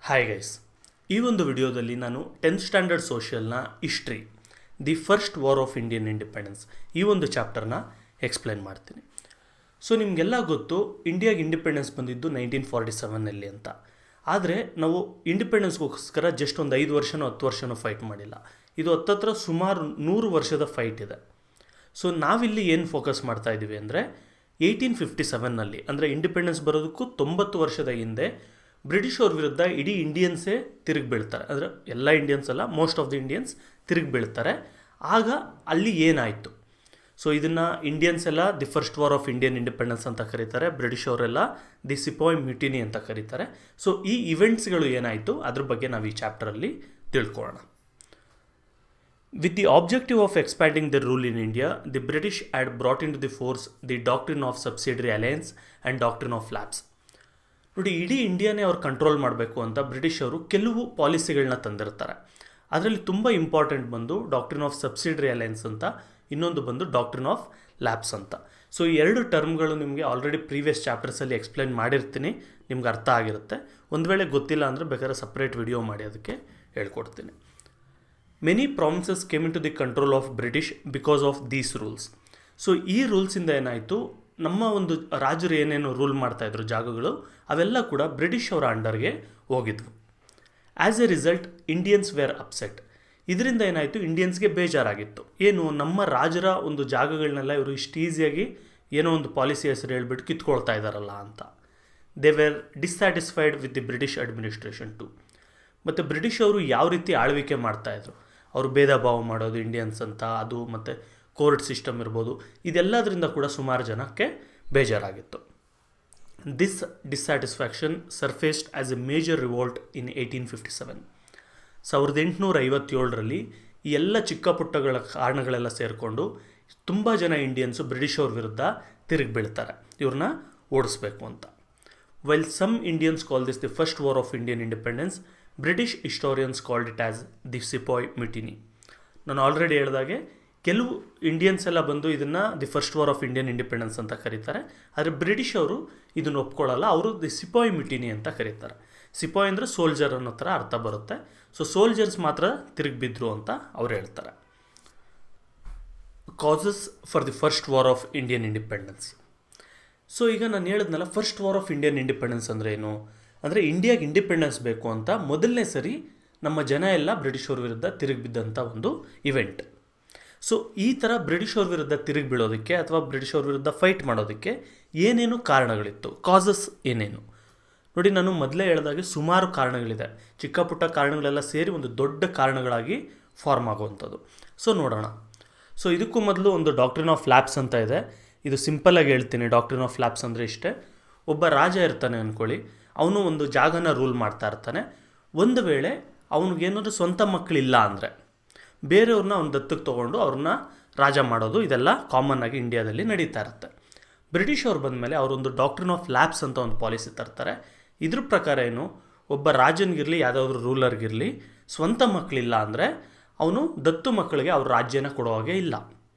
Hi guys, ಈ ಒಂದು ವಿಡಿಯೋದಲ್ಲಿ ನಾನು 10th ಸ್ಟ್ಯಾಂಡರ್ಡ್ ಸೋಷಿಯಲ್ನ history the first war of Indian independence ಈ ಒಂದು ಚಾಪ್ಟರ್ನ ಎಕ್ಸ್ಪ್ಲೈನ್ ಮಾಡ್ತೀನಿ. ಸೊ ನಿಮಗೆಲ್ಲ ಗೊತ್ತು, ಇಂಡಿಯಾಗೆ ಇಂಡಿಪೆಂಡೆನ್ಸ್ ಬಂದಿದ್ದು 1947ನಲ್ಲಿ ಅಂತ. ಆದರೆ ನಾವು ಇಂಡಿಪೆಂಡೆನ್ಸ್ಗೋಸ್ಕರ ಜಸ್ಟ್ ಒಂದು 5 ವರ್ಷನೋ 10 ವರ್ಷನೋ ಫೈಟ್ ಮಾಡಿಲ್ಲ. ಇದು ಹತ್ತತ್ರ ಸುಮಾರು 100 ವರ್ಷದ ಫೈಟ್ ಇದೆ. ಸೊ ನಾವಿಲ್ಲಿ ಏನು ಫೋಕಸ್ ಮಾಡ್ತಾ ಇದ್ದೀವಿ ಅಂದರೆ 1857ನಲ್ಲಿ, ಅಂದರೆ ಇಂಡಿಪೆಂಡೆನ್ಸ್ ಬರೋದಕ್ಕೂ 90 ವರ್ಷದ ಹಿಂದೆ ಬ್ರಿಟಿಷ್ ಅವ್ರ ವಿರುದ್ಧ ಇಡೀ ಇಂಡಿಯನ್ಸೇ ತಿರುಗಿ ಬೀಳ್ತಾರೆ. ಅಂದರೆ ಎಲ್ಲ ಇಂಡಿಯನ್ಸ್ ಅಲ್ಲ, ಮೋಸ್ಟ್ ಆಫ್ ದಿ ಇಂಡಿಯನ್ಸ್ ತಿರುಗಿ ಬೀಳ್ತಾರೆ. ಆಗ ಅಲ್ಲಿ ಏನಾಯಿತು? ಸೊ ಇದನ್ನು ಇಂಡಿಯನ್ಸ್ ಎಲ್ಲ the first war of Indian independence ಅಂತ ಕರೀತಾರೆ, ಬ್ರಿಟಿಷ್ ಅವರೆಲ್ಲ ದಿ ಸಿಪಾಯ್ ಮ್ಯೂಟಿನಿ ಅಂತ ಕರೀತಾರೆ. ಸೊ ಈ ಇವೆಂಟ್ಸ್ಗಳು ಏನಾಯಿತು ಅದ್ರ ಬಗ್ಗೆ ನಾವು ಈ ಚಾಪ್ಟರಲ್ಲಿ ತಿಳ್ಕೊಳ್ಳೋಣ. With the objective of expanding their rule in India, the British had brought into the force the doctrine of subsidiary alliance and doctrine of lapse. ನೋಡಿ, ಇಡೀ ಇಂಡಿಯಾನೇ ಅವ್ರು ಕಂಟ್ರೋಲ್ ಮಾಡಬೇಕು ಅಂತ ಬ್ರಿಟಿಷ್ ಅವರು ಕೆಲವು ಪಾಲಿಸಿಗಳನ್ನ ತಂದಿರ್ತಾರೆ. ಅದರಲ್ಲಿ ತುಂಬ ಇಂಪಾರ್ಟೆಂಟ್ ಬಂದು ಡಾಕ್ಟ್ರಿನ್ ಆಫ್ ಸಬ್ಸಿಡರಿ ಅಲಯನ್ಸ್ ಅಂತ, ಇನ್ನೊಂದು ಬಂದು ಡಾಕ್ಟ್ರಿನ್ ಆಫ್ ಲ್ಯಾಪ್ಸ್ ಅಂತ. ಸೊ ಈ ಎರಡು ಟರ್ಮ್ಗಳು ನಿಮಗೆ ಆಲ್ರೆಡಿ ಪ್ರೀವಿಯಸ್ ಚಾಪ್ಟರ್ಸಲ್ಲಿ ಎಕ್ಸ್ಪ್ಲೈನ್ ಮಾಡಿರ್ತೀನಿ, ನಿಮ್ಗೆ ಅರ್ಥ ಆಗಿರುತ್ತೆ. ಒಂದು ವೇಳೆ ಗೊತ್ತಿಲ್ಲ ಅಂದರೆ ಬೇಕಾದ್ರೆ ಸಪ್ರೇಟ್ ವಿಡಿಯೋ ಮಾಡಿ ಅದಕ್ಕೆ ಹೇಳ್ಕೊಡ್ತೀನಿ. Many promises came in to the control of British because of these rules. So ಈ ರೂಲ್ಸಿಂದ ಏನಾಯಿತು, ನಮ್ಮ ಒಂದು ರಾಜರು ಏನೇನು ರೂಲ್ ಮಾಡ್ತಾಯಿದ್ರು ಜಾಗಗಳು, ಅವೆಲ್ಲ ಕೂಡ ಬ್ರಿಟಿಷ್ ಅವರ ಅಂಡರ್ಗೆ ಹೋಗಿದ್ವು. As a result Indians were upset. ಇದರಿಂದ ಏನಾಯಿತು, ಇಂಡಿಯನ್ಸ್ಗೆ ಬೇಜಾರಾಗಿತ್ತು. ಏನು, ನಮ್ಮ ರಾಜರ ಒಂದು ಜಾಗಗಳನ್ನೆಲ್ಲ ಇವರು ಇಷ್ಟು ಈಸಿಯಾಗಿ ಏನೋ ಒಂದು ಪಾಲಿಸಿ ಹೆಸರು ಹೇಳ್ಬಿಟ್ಟು ಕಿತ್ಕೊಳ್ತಾ ಇದ್ದಾರಲ್ಲ ಅಂತ. They were dissatisfied with the British administration too. ಮತ್ತು ಬ್ರಿಟಿಷ್ ಅವರು ಯಾವ ರೀತಿ ಆಳ್ವಿಕೆ ಮಾಡ್ತಾಯಿದ್ರು, ಅವರು ಭೇದ ಭಾವ ಮಾಡೋದು ಇಂಡಿಯನ್ಸ್ ಅಂತ, ಅದು ಮತ್ತು ಕೋರ್ಟ್ ಸಿಸ್ಟಮ್ ಇರ್ಬೋದು, ಇದೆಲ್ಲದರಿಂದ ಕೂಡ ಸುಮಾರು ಜನಕ್ಕೆ ಬೇಜಾರಾಗಿತ್ತು. This dissatisfaction surfaced as a major revolt in 1857. 1857ರಲ್ಲಿ ಈ ಎಲ್ಲ ಚಿಕ್ಕ ಪುಟ್ಟಗಳ ಕಾರಣಗಳೆಲ್ಲ ಸೇರಿಕೊಂಡು ತುಂಬ ಜನ ಇಂಡಿಯನ್ಸು ಬ್ರಿಟಿಷ್ ಅವ್ರ ವಿರುದ್ಧ ತಿರುಗಿ ಬೀಳ್ತಾರೆ, ಇವ್ರನ್ನ ಓಡಿಸ್ಬೇಕು ಅಂತ. While some Indians call this the first war of Indian independence, British historians called it as the sepoy mutiny. ನಾನು ಆಲ್ರೆಡಿ ಹೇಳಿದಾಗೆ ಕೆಲವು ಇಂಡಿಯನ್ಸ್ ಎಲ್ಲ ಬಂದು ಇದನ್ನು the first war of Indian independence ಅಂತ ಕರೀತಾರೆ. ಆದರೆ ಬ್ರಿಟಿಷ್ ಅವರು ಇದನ್ನು ಒಪ್ಕೊಳ್ಳಲ್ಲ, ಅವರು ದಿ ಸಿಪಾಯ್ ಮ್ಯೂಟಿನಿ ಅಂತ ಕರೀತಾರೆ. ಸಿಪಾಯ್ ಅಂದರೆ ಸೋಲ್ಜರ್ ಅನ್ನೋ ಥರ ಅರ್ಥ ಬರುತ್ತೆ. ಸೊ ಸೋಲ್ಜರ್ಸ್ ಮಾತ್ರ ತಿರುಗಿ ಬಿದ್ದರು ಅಂತ ಅವ್ರು ಹೇಳ್ತಾರೆ. Causes for the first war of Indian independence. So ಈಗ ನಾನು ಹೇಳಿದ್ನಲ್ಲ, first war of Indian independence ಅಂದರೆ ಏನು ಅಂದರೆ, ಇಂಡಿಯಾಗೆ ಇಂಡಿಪೆಂಡೆನ್ಸ್ ಬೇಕು ಅಂತ ಮೊದಲನೇ ಸರಿ ನಮ್ಮ ಜನ ಎಲ್ಲ ಬ್ರಿಟಿಷ್ ಅವ್ರ ವಿರುದ್ಧ ತಿರುಗಿ ಬಿದ್ದಂಥ ಒಂದು ಇವೆಂಟ್. ಸೊ ಈ ಥರ ಬ್ರಿಟಿಷ್ ಅವ್ರ ವಿರುದ್ಧ ತಿರುಗಿ ಬೀಳೋದಕ್ಕೆ ಅಥವಾ ಬ್ರಿಟಿಷ್ ಅವ್ರ ವಿರುದ್ಧ ಫೈಟ್ ಮಾಡೋದಕ್ಕೆ ಏನೇನು ಕಾರಣಗಳಿತ್ತು, ಕಾಸಸ್ ಏನೇನು ನೋಡಿ. ನಾನು ಮೊದಲೇ ಹೇಳಿದಾಗೆ ಸುಮಾರು ಕಾರಣಗಳಿದೆ, ಚಿಕ್ಕ ಪುಟ್ಟ ಕಾರಣಗಳೆಲ್ಲ ಸೇರಿ ಒಂದು ದೊಡ್ಡ ಕಾರಣಗಳಾಗಿ ಫಾರ್ಮ್ ಆಗುವಂಥದ್ದು. ಸೊ ನೋಡೋಣ. ಸೊ ಇದಕ್ಕೂ ಮೊದಲು ಒಂದು ಡಾಕ್ಟ್ರಿನ್ ಆಫ್ ಲ್ಯಾಪ್ಸ್ ಅಂತ ಇದೆ. ಇದು ಸಿಂಪಲ್ಲಾಗಿ ಹೇಳ್ತೀನಿ. ಡಾಕ್ಟ್ರಿನ್ ಆಫ್ ಲ್ಯಾಪ್ಸ್ ಅಂದರೆ ಇಷ್ಟೇ: ಒಬ್ಬ ರಾಜ ಇರ್ತಾನೆ ಅಂದ್ಕೊಳ್ಳಿ, ಅವನು ಒಂದು ಜಾಗನ ರೂಲ್ ಮಾಡ್ತಾ ಇರ್ತಾನೆ. ಒಂದು ವೇಳೆ ಅವನಿಗೇನಾದ್ರು ಸ್ವಂತ ಮಕ್ಕಳಿಲ್ಲ ಅಂದರೆ ಬೇರೆಯವ್ರನ್ನ ಅವ್ನು ದತ್ತಕ್ಕೆ ತೊಗೊಂಡು ಅವ್ರನ್ನ ರಾಜ ಮಾಡೋದು, ಇದೆಲ್ಲ ಕಾಮನ್ ಆಗಿ ಇಂಡಿಯಾದಲ್ಲಿ ನಡೀತಾ ಇರುತ್ತೆ. ಬ್ರಿಟಿಷ್ ಅವ್ರು ಬಂದಮೇಲೆ ಅವರೊಂದು ಡಾಕ್ಟ್ರಿನ್ ಆಫ್ ಲ್ಯಾಪ್ಸ್ ಅಂತ ಒಂದು ಪಾಲಿಸಿ ತರ್ತಾರೆ. ಇದ್ರ ಪ್ರಕಾರ ಏನು, ಒಬ್ಬ ರಾಜನಿಗಿರಲಿ ಯಾವುದಾದ್ರೂ ರೂಲರ್ಗಿರಲಿ ಸ್ವಂತ ಮಕ್ಕಳಿಲ್ಲ ಅಂದರೆ ಅವನು ದತ್ತು ಮಕ್ಕಳಿಗೆ ಅವ್ರ ರಾಜ್ಯನ ಕೊಡೋ ಹಾಗೆ ಇಲ್ಲ.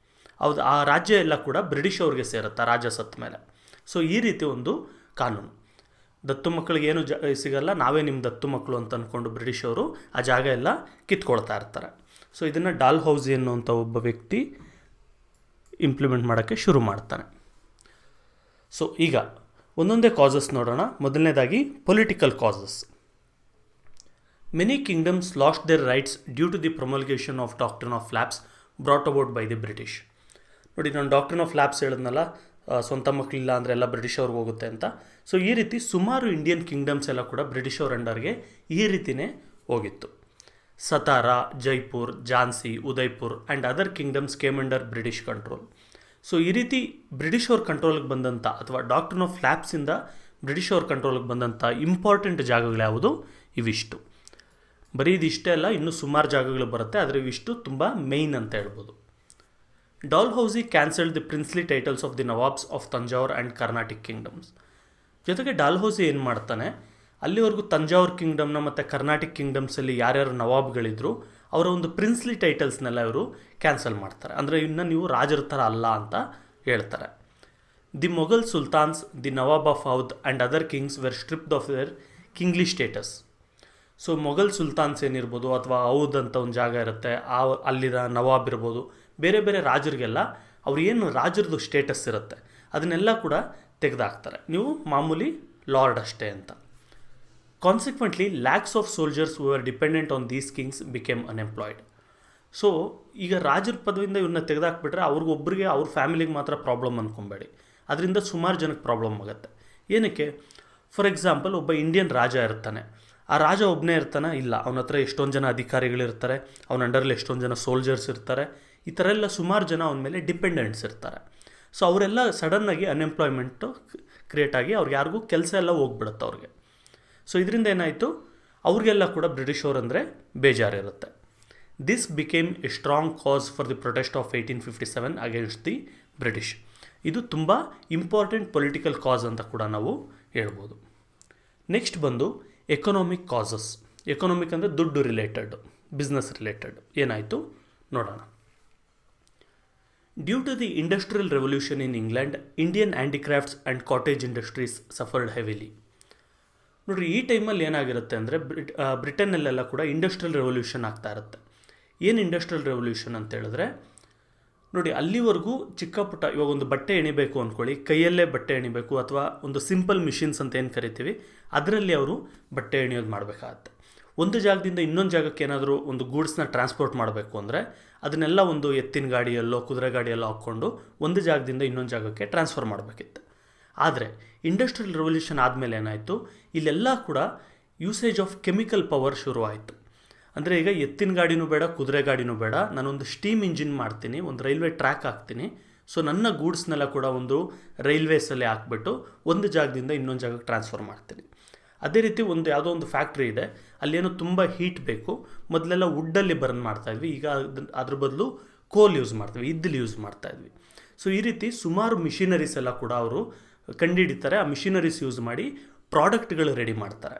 ಹೌದು, ಆ ರಾಜ್ಯ ಎಲ್ಲ ಕೂಡ ಬ್ರಿಟಿಷ್ ಅವ್ರಿಗೆ ಸೇರುತ್ತೆ ರಾಜ ಸತ್ತ ಮೇಲೆ. ಸೊ ಈ ರೀತಿ ಒಂದು ಕಾನೂನು. ದತ್ತು ಮಕ್ಕಳಿಗೆ ಏನು ಸಿಗಲ್ಲ, ನಾವೇ ನಿಮ್ಮ ದತ್ತು ಮಕ್ಕಳು ಅಂತ ಅಂದ್ಕೊಂಡು ಬ್ರಿಟಿಷ್ ಅವರು ಆ ಜಾಗ ಎಲ್ಲ ಕಿತ್ಕೊಳ್ತಾ ಇರ್ತಾರೆ. ಸೊ ಇದನ್ನು ಡಾಲ್ ಹೌಸಿ ಅನ್ನುವಂಥ ಒಬ್ಬ ವ್ಯಕ್ತಿ ಇಂಪ್ಲಿಮೆಂಟ್ ಮಾಡೋಕ್ಕೆ ಶುರು ಮಾಡ್ತಾನೆ. ಸೊ ಈಗ ಒಂದೊಂದೇ ಕಾಸಸ್ ನೋಡೋಣ. ಮೊದಲನೇದಾಗಿ political causes. Many kingdoms lost their rights due to the promulgation of doctrine of lapse brought about by the British. ನೋಡಿ, ನಾನು ಡಾಕ್ಟ್ರಿನ್ ಆಫ್ ಲ್ಯಾಪ್ಸ್ ಹೇಳಿದ್ನಲ್ಲ, ಸ್ವಂತ ಮಕ್ಕಳಿಲ್ಲ ಅಂದರೆ ಎಲ್ಲ ಬ್ರಿಟಿಷ್ ಅವ್ರಿಗೆ ಹೋಗುತ್ತೆ ಅಂತ. ಸೊ ಈ ರೀತಿ ಸುಮಾರು ಇಂಡಿಯನ್ ಕಿಂಗ್ಡಮ್ಸ್ ಎಲ್ಲ ಕೂಡ ಬ್ರಿಟಿಷ್ ಅವ್ರ ಅಂಡರ್ಗೆ ಈ ರೀತಿಯೇ ಹೋಗಿತ್ತು. Satara, Jaipur, Jhansi, Udaipur and other kingdoms came under British control. So ಈ ರೀತಿ ಬ್ರಿಟಿಷ್ ಅವ್ರ ಕಂಟ್ರೋಲಿಗೆ ಬಂದಂಥ ಅಥವಾ ಡಾಕ್ಟ್ರಿನ್ ಆಫ್ ಲ್ಯಾಪ್ಸಿಂದ ಬ್ರಿಟಿಷ್ ಅವ್ರ ಕಂಟ್ರೋಲಿಗೆ ಬಂದಂಥ ಇಂಪಾರ್ಟೆಂಟ್ ಜಾಗಗಳು ಯಾವುದು, ಇವಿಷ್ಟು. ಬರೀ ಇದಿಷ್ಟೇ ಅಲ್ಲ, ಇನ್ನೂ ಸುಮಾರು ಜಾಗಗಳು ಬರುತ್ತೆ, ಆದರೆ ಇವಿಷ್ಟು ತುಂಬ ಮೇಯ್ನ್ ಅಂತ ಹೇಳ್ಬೋದು. Dalhousie cancelled the princely titles of the nawabs of Thanjavur and Carnatic kingdoms. ಜೊತೆಗೆ ಡಾಲ್ಹೌಸಿ ಏನು ಮಾಡ್ತಾನೆ, ಅಲ್ಲಿವರೆಗೂ ತಂಜಾವೂರ್ ಕಿಂಗ್ಡಮ್ನ ಮತ್ತು ಕರ್ನಾಟಿಕ್ ಕಿಂಗ್ಡಮ್ಸಲ್ಲಿ ಯಾರ್ಯಾರು ನವಾಬ್ಗಳಿದ್ರು ಅವರ ಒಂದು ಪ್ರಿನ್ಸ್ಲಿ ಟೈಟಲ್ಸ್ನೆಲ್ಲ ಇವರು ಕ್ಯಾನ್ಸಲ್ ಮಾಡ್ತಾರೆ. ಅಂದರೆ ಇನ್ನು ನೀವು ರಾಜರ ಥರ ಅಲ್ಲ ಅಂತ ಹೇಳ್ತಾರೆ. The Mughal sultans, the nawab of Awadh and other kings were stripped of their kingly status. So Mughal sultans ಏನಿರ್ಬೋದು ಅಥವಾ ಔದ್ ಅಂತ ಒಂದು ಜಾಗ ಇರುತ್ತೆ, ಅಲ್ಲಿನ ನವಾಬ್ ಇರ್ಬೋದು, ಬೇರೆ ಬೇರೆ ರಾಜರಿಗೆಲ್ಲ ಅವ್ರು ಏನು ರಾಜರದು ಸ್ಟೇಟಸ್ ಇರುತ್ತೆ ಅದನ್ನೆಲ್ಲ ಕೂಡ ತೆಗೆದಾಕ್ತಾರೆ, ನೀವು ಮಾಮೂಲಿ ಲಾರ್ಡ್ ಅಷ್ಟೇ ಅಂತ. Consequently lakhs of soldiers who are dependent on these kings became unemployed. So ಈಗ ರಾಜರ ಪದವಿಯಿಂದ ಇವನ್ನ ತೆಗೆದಾಕ್ಬಿಟ್ರೆ ಅವ್ರಿಗೊಬ್ಬರಿಗೆ ಅವ್ರ ಫ್ಯಾಮಿಲಿಗೆ ಮಾತ್ರ ಪ್ರಾಬ್ಲಮ್ ಅಂದ್ಕೊಬೇಡಿ, ಅದರಿಂದ ಸುಮಾರು ಜನಕ್ಕೆ ಪ್ರಾಬ್ಲಮ್ ಆಗುತ್ತೆ. ಏನಕ್ಕೆ? ಫಾರ್ ಎಕ್ಸಾಂಪಲ್, ಒಬ್ಬ ಇಂಡಿಯನ್ ರಾಜ ಇರ್ತಾನೆ, ಆ ರಾಜ ಒಬ್ಬನೇ ಇರ್ತಾನೆ ಇಲ್ಲ, ಅವನ ಹತ್ರ ಎಷ್ಟೊಂದು ಜನ ಅಧಿಕಾರಿಗಳಿರ್ತಾರೆ, ಅವನ ಅಂಡರಲ್ಲಿ ಎಷ್ಟೊಂದು ಜನ ಸೋಲ್ಜರ್ಸ್ ಇರ್ತಾರೆ, ಈ ಥರ ಎಲ್ಲ ಸುಮಾರು ಜನ ಅವನ ಮೇಲೆ ಡಿಪೆಂಡೆಂಟ್ಸ್ ಇರ್ತಾರೆ. ಸೊ ಅವರೆಲ್ಲ ಸಡನ್ನಾಗಿ ಅನ್ಎಂಪ್ಲಾಯ್ಮೆಂಟು ಕ್ರಿಯೇಟ್ ಆಗಿ ಅವ್ರಿಗೆ ಯಾರಿಗೂ ಕೆಲಸ ಎಲ್ಲ ಹೋಗ್ಬಿಡುತ್ತೆ ಅವ್ರಿಗೆ. ಸೊ ಇದರಿಂದ ಏನಾಯಿತು, ಅವ್ರಿಗೆಲ್ಲ ಕೂಡ ಬ್ರಿಟಿಷ್ ಅವರಂದರೆ ಬೇಜಾರಿರುತ್ತೆ. This became a strong cause for the protest of 1857 against the British. ಇದು ತುಂಬ ಇಂಪಾರ್ಟೆಂಟ್ ಪೊಲಿಟಿಕಲ್ ಕಾಸ್ ಅಂತ ಕೂಡ ನಾವು ಹೇಳ್ಬೋದು. ನೆಕ್ಸ್ಟ್ ಬಂದು ಎಕನಾಮಿಕ್ ಕಾಸಸ್. ಎಕನಾಮಿಕ್ ಅಂದರೆ ದುಡ್ಡು ರಿಲೇಟೆಡ್, ಬಿಸ್ನೆಸ್ ರಿಲೇಟೆಡ್. ಏನಾಯಿತು ನೋಡೋಣ. Due to the industrial revolution in England, Indian handicrafts and cottage industries suffered heavily. ನೋಡಿರಿ, ಈ ಟೈಮಲ್ಲಿ ಏನಾಗಿರುತ್ತೆ ಅಂದರೆ ಬ್ರಿಟನ್ನಲ್ಲೆಲ್ಲ ಕೂಡ ಇಂಡಸ್ಟ್ರಿಯಲ್ ರೆವಲ್ಯೂಷನ್ ಆಗ್ತಾ ಇರುತ್ತೆ. ಏನು ಇಂಡಸ್ಟ್ರಿಯಲ್ ರೆವಲ್ಯೂಷನ್ ಅಂತ ಹೇಳಿದ್ರೆ, ನೋಡಿ ಅಲ್ಲಿವರೆಗೂ ಚಿಕ್ಕ ಪುಟ್ಟ, ಇವಾಗ ಒಂದು ಬಟ್ಟೆ ಎಣಿಬೇಕು ಅಂದ್ಕೊಳ್ಳಿ, ಕೈಯಲ್ಲೇ ಬಟ್ಟೆ ಎಣಿಬೇಕು ಅಥವಾ ಒಂದು ಸಿಂಪಲ್ ಮಿಷಿನ್ಸ್ ಅಂತ ಏನು ಕರಿತೀವಿ ಅದರಲ್ಲಿ ಅವರು ಬಟ್ಟೆ ಎಣಿಯೋದು ಮಾಡಬೇಕಾಗತ್ತೆ. ಒಂದು ಜಾಗದಿಂದ ಇನ್ನೊಂದು ಜಾಗಕ್ಕೆ ಏನಾದರೂ ಒಂದು ಗೂಡ್ಸ್ನ ಟ್ರಾನ್ಸ್ಪೋರ್ಟ್ ಮಾಡಬೇಕು ಅಂದರೆ ಅದನ್ನೆಲ್ಲ ಒಂದು ಎತ್ತಿನ ಗಾಡಿಯಲ್ಲೋ ಕುದುರೆ ಗಾಡಿಯಲ್ಲೋ ಹಾಕ್ಕೊಂಡು ಒಂದು ಜಾಗದಿಂದ ಇನ್ನೊಂದು ಜಾಗಕ್ಕೆ ಟ್ರಾನ್ಸ್ಫರ್ ಮಾಡಬೇಕಿತ್ತು. ಆದರೆ ಇಂಡಸ್ಟ್ರಿಯಲ್ ರೆವಲ್ಯೂಷನ್ ಆದಮೇಲೆ ಏನಾಯಿತು, ಇಲ್ಲೆಲ್ಲ ಕೂಡ ಯೂಸೇಜ್ ಆಫ್ ಕೆಮಿಕಲ್ ಪವರ್ ಶುರುವಾಯಿತು. ಅಂದರೆ ಈಗ ಎತ್ತಿನ ಗಾಡಿನೂ ಬೇಡ, ಕುದುರೆ ಗಾಡಿನೂ ಬೇಡ, ನಾನೊಂದು ಸ್ಟೀಮ್ ಇಂಜಿನ್ ಮಾಡ್ತೀನಿ, ಒಂದು ರೈಲ್ವೆ ಟ್ರ್ಯಾಕ್ ಹಾಕ್ತೀನಿ. ಸೊ ನನ್ನ ಗೂಡ್ಸ್ನೆಲ್ಲ ಕೂಡ ಒಂದು ರೈಲ್ವೇಸಲ್ಲಿ ಹಾಕ್ಬಿಟ್ಟು ಒಂದು ಜಾಗದಿಂದ ಇನ್ನೊಂದು ಜಾಗಕ್ಕೆ ಟ್ರಾನ್ಸ್ಫರ್ ಮಾಡ್ತೀನಿ. ಅದೇ ರೀತಿ ಒಂದು ಯಾವುದೋ ಒಂದು ಫ್ಯಾಕ್ಟ್ರಿ ಇದೆ, ಅಲ್ಲೇನೋ ತುಂಬ ಹೀಟ್ ಬೇಕು, ಮೊದಲೆಲ್ಲ ವುಡ್ಡಲ್ಲಿ ಬರ್ನ್ ಮಾಡ್ತಾಯಿದ್ವಿ, ಈಗ ಅದ್ರ ಬದಲು ಕೋಲ್ ಯೂಸ್ ಮಾಡ್ತೀವಿ, ಇದ್ದಲ್ಲಿ ಯೂಸ್ ಮಾಡ್ತಾಯಿದ್ವಿ. ಸೊ ಈ ರೀತಿ ಸುಮಾರು ಮಿಷಿನರೀಸ್ ಎಲ್ಲ ಕೂಡ ಅವರು ಕಂಡುಹಿಡಿತಾರೆ. ಆ ಮಿಷಿನರೀಸ್ ಯೂಸ್ ಮಾಡಿ ಪ್ರಾಡಕ್ಟ್ಗಳು ರೆಡಿ ಮಾಡ್ತಾರೆ.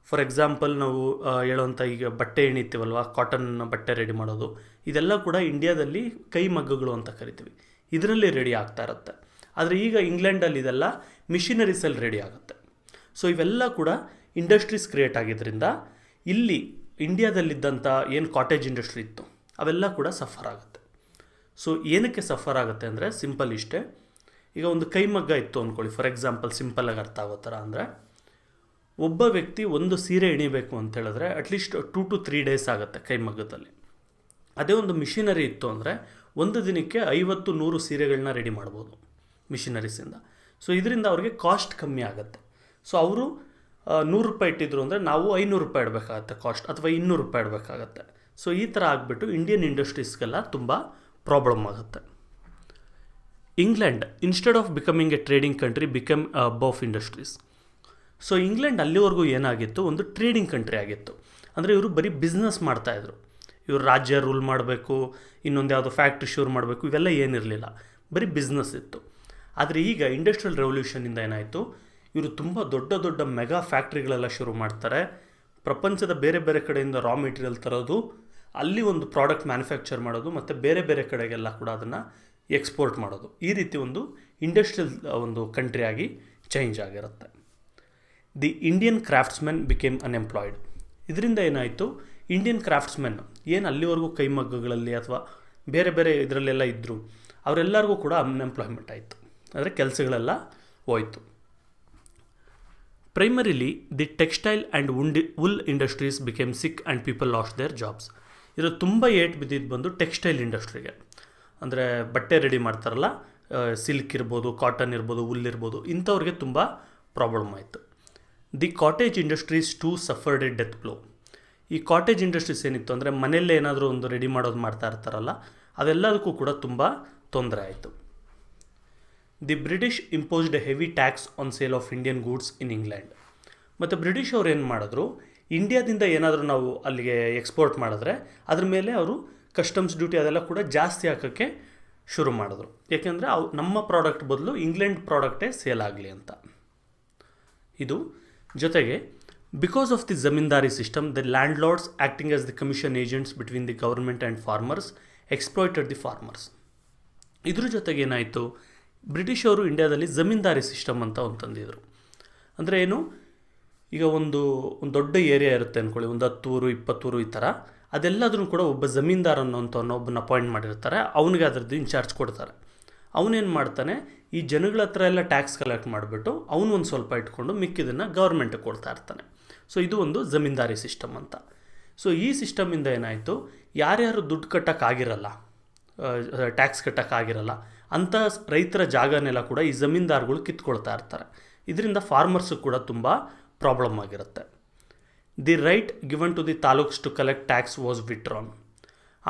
ಫಾರ್ ಎಕ್ಸಾಂಪಲ್, ನಾವು ಹೇಳೋವಂಥ ಈಗ ಬಟ್ಟೆ ಎಣಿತೀವಲ್ವ, ಕಾಟನ್ ಬಟ್ಟೆ ರೆಡಿ ಮಾಡೋದು, ಇದೆಲ್ಲ ಕೂಡ ಇಂಡಿಯಾದಲ್ಲಿ ಕೈಮಗ್ಗಗಳು ಅಂತ ಕರಿತೀವಿ, ಇದರಲ್ಲಿ ರೆಡಿ ಆಗ್ತಾ ಇರುತ್ತೆ. ಆದರೆ ಈಗ ಇಂಗ್ಲೆಂಡಲ್ಲಿ ಇದೆಲ್ಲ ಮಿಷಿನರೀಸಲ್ಲಿ ರೆಡಿ ಆಗುತ್ತೆ. ಸೊ ಇವೆಲ್ಲ ಕೂಡ ಇಂಡಸ್ಟ್ರೀಸ್ ಕ್ರಿಯೇಟ್ ಆಗಿದ್ದರಿಂದ ಇಲ್ಲಿ ಇಂಡಿಯಾದಲ್ಲಿದ್ದಂಥ ಏನು ಕಾಟೇಜ್ ಇಂಡಸ್ಟ್ರಿ ಇತ್ತು ಅವೆಲ್ಲ ಕೂಡ ಸಫರ್ ಆಗುತ್ತೆ. ಸೊ ಏನಕ್ಕೆ ಸಫರ್ ಆಗುತ್ತೆ ಅಂದರೆ ಸಿಂಪಲ್ ಇಷ್ಟೇ. ಈಗ ಒಂದು ಕೈಮಗ್ಗ ಇತ್ತು ಅಂದ್ಕೊಳ್ಳಿ, ಫಾರ್ ಎಕ್ಸಾಂಪಲ್ ಸಿಂಪಲ್ಲಾಗಿ ಅರ್ಥ ಆಗೋ ಥರ ಅಂದರೆ, ಒಬ್ಬ ವ್ಯಕ್ತಿ ಒಂದು ಸೀರೆ ಎಣಿಬೇಕು ಅಂತ ಹೇಳಿದ್ರೆ ಅಟ್ಲೀಸ್ಟ್ 2 to 3 days ಆಗುತ್ತೆ ಕೈಮಗ್ಗದಲ್ಲಿ. ಅದೇ ಒಂದು ಮಿಷಿನರಿ ಇತ್ತು ಅಂದರೆ ಒಂದು ದಿನಕ್ಕೆ 50-100 ಸೀರೆಗಳನ್ನ ರೆಡಿ ಮಾಡ್ಬೋದು ಮಿಷಿನರೀಸಿಂದ. ಸೊ ಇದರಿಂದ ಅವ್ರಿಗೆ ಕಾಸ್ಟ್ ಕಮ್ಮಿ ಆಗುತ್ತೆ. ಸೊ ಅವರು 100 ರೂಪಾಯಿ ಇಟ್ಟಿದ್ರು ಅಂದರೆ ನಾವು 500 ರೂಪಾಯಿ ಇಡಬೇಕಾಗತ್ತೆ ಕಾಸ್ಟ್, ಅಥವಾ 200 ರೂಪಾಯಿ ಇಡಬೇಕಾಗತ್ತೆ. ಸೊ ಈ ಥರ ಆಗಿಬಿಟ್ಟು ಇಂಡಿಯನ್ ಇಂಡಸ್ಟ್ರೀಸ್ಗೆಲ್ಲ ತುಂಬ ಪ್ರಾಬ್ಲಮ್ ಆಗುತ್ತೆ. England instead of becoming A trading country become a hub of industries. So England ಅಲ್ಲಿವರೆಗೂ ಏನಾಗಿತ್ತು, ಒಂದು ಟ್ರೇಡಿಂಗ್ ಕಂಟ್ರಿ ಆಗಿತ್ತು. ಅಂದರೆ ಇವರು ಬರೀ ಬಿಸ್ನೆಸ್ ಮಾಡ್ತಾಯಿದ್ರು. ಇವರು ರಾಜ್ಯ ರೂಲ್ ಮಾಡಬೇಕು, ಇನ್ನೊಂದು ಯಾವುದೋ ಫ್ಯಾಕ್ಟ್ರಿ ಶುರು ಮಾಡಬೇಕು, ಇವೆಲ್ಲ ಏನಿರಲಿಲ್ಲ, ಬರೀ ಬಿಸ್ನೆಸ್ ಇತ್ತು. ಆದರೆ ಈಗ ಇಂಡಸ್ಟ್ರಿಯಲ್ ರೆವಲ್ಯೂಷನಿಂದ ಏನಾಯಿತು, ಇವರು ತುಂಬ ದೊಡ್ಡ ದೊಡ್ಡ ಮೆಗಾ ಫ್ಯಾಕ್ಟ್ರಿಗಳೆಲ್ಲ ಶುರು ಮಾಡ್ತಾರೆ. ಪ್ರಪಂಚದ ಬೇರೆ ಬೇರೆ ಕಡೆಯಿಂದ ರಾ ಮೆಟೀರಿಯಲ್ ತರೋದು, ಅಲ್ಲಿ ಒಂದು ಪ್ರಾಡಕ್ಟ್ ಮ್ಯಾನುಫ್ಯಾಕ್ಚರ್ ಮಾಡೋದು, ಮತ್ತು ಬೇರೆ ಬೇರೆ ಕಡೆಗೆಲ್ಲ ಕೂಡ ಅದನ್ನು ಎಕ್ಸ್ಪೋರ್ಟ್ ಮಾಡೋದು. ಈ ರೀತಿ ಒಂದು ಇಂಡಸ್ಟ್ರಿಯಲ್ ಒಂದು ಕಂಟ್ರಿಯಾಗಿ ಚೇಂಜ್ ಆಗಿರುತ್ತೆ. The Indian craftsmen became unemployed. ಇದರಿಂದ ಏನಾಯಿತು, ಇಂಡಿಯನ್ ಕ್ರಾಫ್ಟ್ಸ್ಮೆನ್ ಏನು ಅಲ್ಲಿವರೆಗೂ ಕೈಮಗ್ಗಗಳಲ್ಲಿ ಅಥವಾ ಬೇರೆ ಬೇರೆ ಇದರಲ್ಲೆಲ್ಲ ಇದ್ದರು ಅವರೆಲ್ಲರಿಗೂ ಕೂಡ ಅನ್ಎಂಪ್ಲಾಯ್ಮೆಂಟ್ ಆಯಿತು, ಅಂದರೆ ಕೆಲಸಗಳೆಲ್ಲ ಹೋಯಿತು. Primarily the textile and wool industries became sick and people lost their jobs. ಇದು ತುಂಬ ಏಟ್ ಬಿದ್ದಿದ್ದು ಬಂದು ಟೆಕ್ಸ್ಟೈಲ್ ಇಂಡಸ್ಟ್ರಿಗೆ, ಅಂದರೆ ಬಟ್ಟೆ ರೆಡಿ ಮಾಡ್ತಾರಲ್ಲ, ಸಿಲ್ಕ್ ಇರ್ಬೋದು, ಕಾಟನ್ ಇರ್ಬೋದು, ವುಲ್ ಇರ್ಬೋದು, ಇಂಥವ್ರಿಗೆ ತುಂಬ ಪ್ರಾಬ್ಲಮ್ ಆಯಿತು. The cottage industries too suffered a death blow. ಈ ಕಾಟೇಜ್ ಇಂಡಸ್ಟ್ರೀಸ್ ಏನಿತ್ತು ಅಂದರೆ ಮನೆಯಲ್ಲೇ ಏನಾದರೂ ಒಂದು ರೆಡಿ ಮಾಡೋದು ಮಾಡ್ತಾ ಇರ್ತಾರಲ್ಲ, ಅವೆಲ್ಲದಕ್ಕೂ ಕೂಡ ತುಂಬ ತೊಂದರೆ ಆಯಿತು. The British imposed A heavy tax on sale of Indian goods in England. ಮತ್ತು ಬ್ರಿಟಿಷ್ ಅವ್ರು ಏನು ಮಾಡಿದ್ರು, ಇಂಡಿಯಾದಿಂದ ಏನಾದರೂ ನಾವು ಅಲ್ಲಿಗೆ ಎಕ್ಸ್ಪೋರ್ಟ್ ಮಾಡಿದ್ರೆ ಅದ್ರ ಮೇಲೆ ಅವರು ಕಸ್ಟಮ್ಸ್ ಡ್ಯೂಟಿ ಅದೆಲ್ಲ ಕೂಡ ಜಾಸ್ತಿ ಹಾಕೋಕ್ಕೆ ಶುರು ಮಾಡಿದ್ರು. ಯಾಕೆಂದರೆ ನಮ್ಮ ಪ್ರಾಡಕ್ಟ್ ಬದಲು ಇಂಗ್ಲೆಂಡ್ ಪ್ರಾಡಕ್ಟೇ ಸೇಲ್ ಆಗಲಿ ಅಂತ. ಇದು ಜೊತೆಗೆ because of the zamindari system, the land lords acting as the commission agents between the government and farmers exploited the farmers. ಇದ್ರ ಜೊತೆಗೆ ಏನಾಯಿತು, ಬ್ರಿಟಿಷ್ ಅವರು ಇಂಡಿಯಾದಲ್ಲಿ ಜಮೀನ್ದಾರಿ ಸಿಸ್ಟಮ್ ಅಂತ ಒಂದು ತಂದಿದ್ರು. ಅಂದರೆ ಏನು, ಈಗ ಒಂದು ದೊಡ್ಡ ಏರಿಯಾ ಇರುತ್ತೆ ಅಂದ್ಕೊಳ್ಳಿ, ಒಂದು 10 ಊರು 20 ಊರು ಈ ಥರ. ಅದೆಲ್ಲದ್ರೂ ಕೂಡ ಒಬ್ಬ ಜಮೀನ್ದಾರ್ ಒಬ್ಬನ ಅಪಾಯಿಂಟ್ ಮಾಡಿರ್ತಾರೆ, ಅವನಿಗೆ ಅದರದ್ದು ಇನ್ಚಾರ್ಜ್ ಕೊಡ್ತಾರೆ. ಅವನೇನು ಮಾಡ್ತಾನೆ, ಈ ಜನಗಳ ಹತ್ರ ಎಲ್ಲ ಟ್ಯಾಕ್ಸ್ ಕಲೆಕ್ಟ್ ಮಾಡಿಬಿಟ್ಟು ಅವನು ಒಂದು ಸ್ವಲ್ಪ ಇಟ್ಕೊಂಡು ಮಿಕ್ಕಿದ್ದನ್ನು ಗೌರ್ಮೆಂಟಿಗೆ ಕೊಡ್ತಾ ಇರ್ತಾನೆ. ಸೊ ಇದು ಒಂದು ಜಮೀನ್ದಾರಿ ಸಿಸ್ಟಮ್ ಅಂತ. ಸೊ ಈ ಸಿಸ್ಟಮಿಂದ ಏನಾಯಿತು, ಯಾರ್ಯಾರು ದುಡ್ಡು ಕಟ್ಟೋಕ್ಕಾಗಿರಲ್ಲ, ಟ್ಯಾಕ್ಸ್ ಕಟ್ಟೋಕ್ಕಾಗಿರಲ್ಲ ಅಂಥ ರೈತರ ಜಾಗನೆಲ್ಲ ಕೂಡ ಈ ಜಮೀನ್ದಾರ್ಗಳು ಕಿತ್ಕೊಳ್ತಾ ಇರ್ತಾರೆ. ಇದರಿಂದ ಫಾರ್ಮರ್ಸು ಕೂಡ ತುಂಬ ಪ್ರಾಬ್ಲಮ್ ಆಗಿರುತ್ತೆ. The right given to the taluks to collect tax was withdrawn.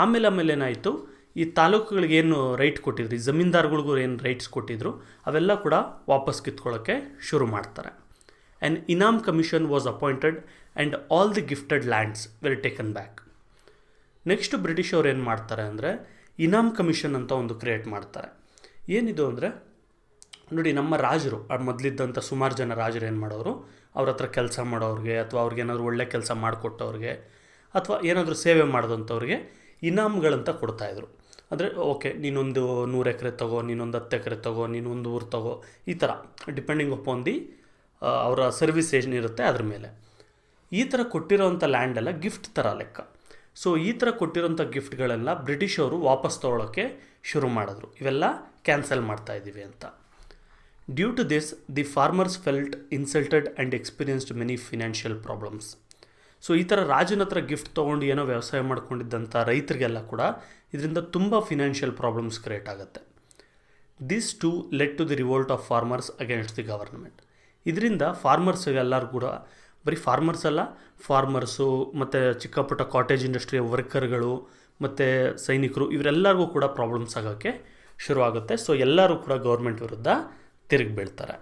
ಆಮೇಲೆ ಏನಾಯಿತು, ಈ ತಾಲೂಕುಗಳಿಗೆ ಏನು ರೈಟ್ ಕೊಟ್ಟಿದ್ರು, ಈ ಜಮೀನ್ದಾರ್ಗಳಿಗೂ ಏನು ರೈಟ್ಸ್ ಕೊಟ್ಟಿದ್ರು, ಅವೆಲ್ಲ ಕೂಡ ವಾಪಸ್ ಕಿತ್ಕೊಳ್ಳೋಕ್ಕೆ ಶುರು ಮಾಡ್ತಾರೆ. An inam commission was appointed and all the gifted lands were taken back. Next British ಅವ್ರು ಏನು ಮಾಡ್ತಾರೆ ಅಂದರೆ, ಇನಾಮ್ ಕಮಿಷನ್ ಅಂತ ಒಂದು ಕ್ರಿಯೇಟ್ ಮಾಡ್ತಾರೆ. ಏನಿದು ಅಂದರೆ, ನೋಡಿ ನಮ್ಮ ರಾಜರು ಮೊದಲಿದ್ದಂಥ ಸುಮಾರು ಜನ ರಾಜರು ಏನು ಮಾಡೋರು, ಅವ್ರ ಹತ್ರ ಕೆಲಸ ಮಾಡೋರಿಗೆ ಅಥವಾ ಅವ್ರಿಗೇನಾದ್ರು ಒಳ್ಳೆ ಕೆಲಸ ಮಾಡಿಕೊಟ್ಟವ್ರಿಗೆ ಅಥವಾ ಏನಾದರೂ ಸೇವೆ ಮಾಡಿದಂಥವ್ರಿಗೆ ಇನಾಮ್ಗಳಂತ ಕೊಡ್ತಾಯಿದ್ರು. ಅಂದರೆ ಓಕೆ, ನೀನೊಂದು 100 ಎಕರೆ ತಗೋ, ನೀನೊಂದು 10 ಎಕರೆ ತಗೋ, ನೀನೊಂದು ಊರು ತಗೋ, ಈ ಥರ ಡಿಪೆಂಡಿಂಗ್ ಅಪಾನ್ ದಿ ಅವರ ಸರ್ವಿಸ್ ಏನಿರುತ್ತೆ ಅದ್ರ ಮೇಲೆ. ಈ ಥರ ಕೊಟ್ಟಿರೋವಂಥ ಲ್ಯಾಂಡೆಲ್ಲ ಗಿಫ್ಟ್ ಥರ ಲೆಕ್ಕ. ಸೊ ಈ ಥರ ಕೊಟ್ಟಿರೋಂಥ ಗಿಫ್ಟ್ಗಳೆಲ್ಲ ಬ್ರಿಟಿಷವರು ವಾಪಸ್ ತೊಗೊಳೋಕ್ಕೆ ಶುರು ಮಾಡಿದ್ರು, ಇವೆಲ್ಲ ಕ್ಯಾನ್ಸಲ್ ಮಾಡ್ತಾಯಿದ್ದೀವಿ ಅಂತ. Due to this the farmers felt insulted and experienced many financial problems. So ಈ ಥರ ರಾಜನ ಹತ್ರ ಗಿಫ್ಟ್ ತೊಗೊಂಡು ಏನೋ ವ್ಯವಸಾಯ ಮಾಡ್ಕೊಂಡಿದ್ದಂಥ ರೈತರಿಗೆಲ್ಲ ಕೂಡ ಇದರಿಂದ ತುಂಬ ಫಿನಾನ್ಷಿಯಲ್ ಪ್ರಾಬ್ಲಮ್ಸ್ ಕ್ರಿಯೇಟ್ ಆಗುತ್ತೆ. This too led to the revolt of farmers against the government. ಇದರಿಂದ ಫಾರ್ಮರ್ಸ್ಗೆಲ್ಲರೂ ಕೂಡ, ಬರೀ ಫಾರ್ಮರ್ಸ್ ಅಲ್ಲ, ಫಾರ್ಮರ್ಸು ಮತ್ತು ಚಿಕ್ಕ ಪುಟ್ಟ ಕಾಟೇಜ್ ಇಂಡಸ್ಟ್ರಿಯ ವರ್ಕರ್ಗಳು ಮತ್ತು ಸೈನಿಕರು, ಇವರೆಲ್ಲರಿಗೂ ಕೂಡ ಪ್ರಾಬ್ಲಮ್ಸ್ ಆಗೋಕ್ಕೆ ಶುರುವಾಗುತ್ತೆ. ಸೊ ಎಲ್ಲರೂ ಕೂಡ ಗೌರ್ಮೆಂಟ್ ವಿರುದ್ಧ ತಿರುಗಿ ಬೀಳ್ತಾರೆ.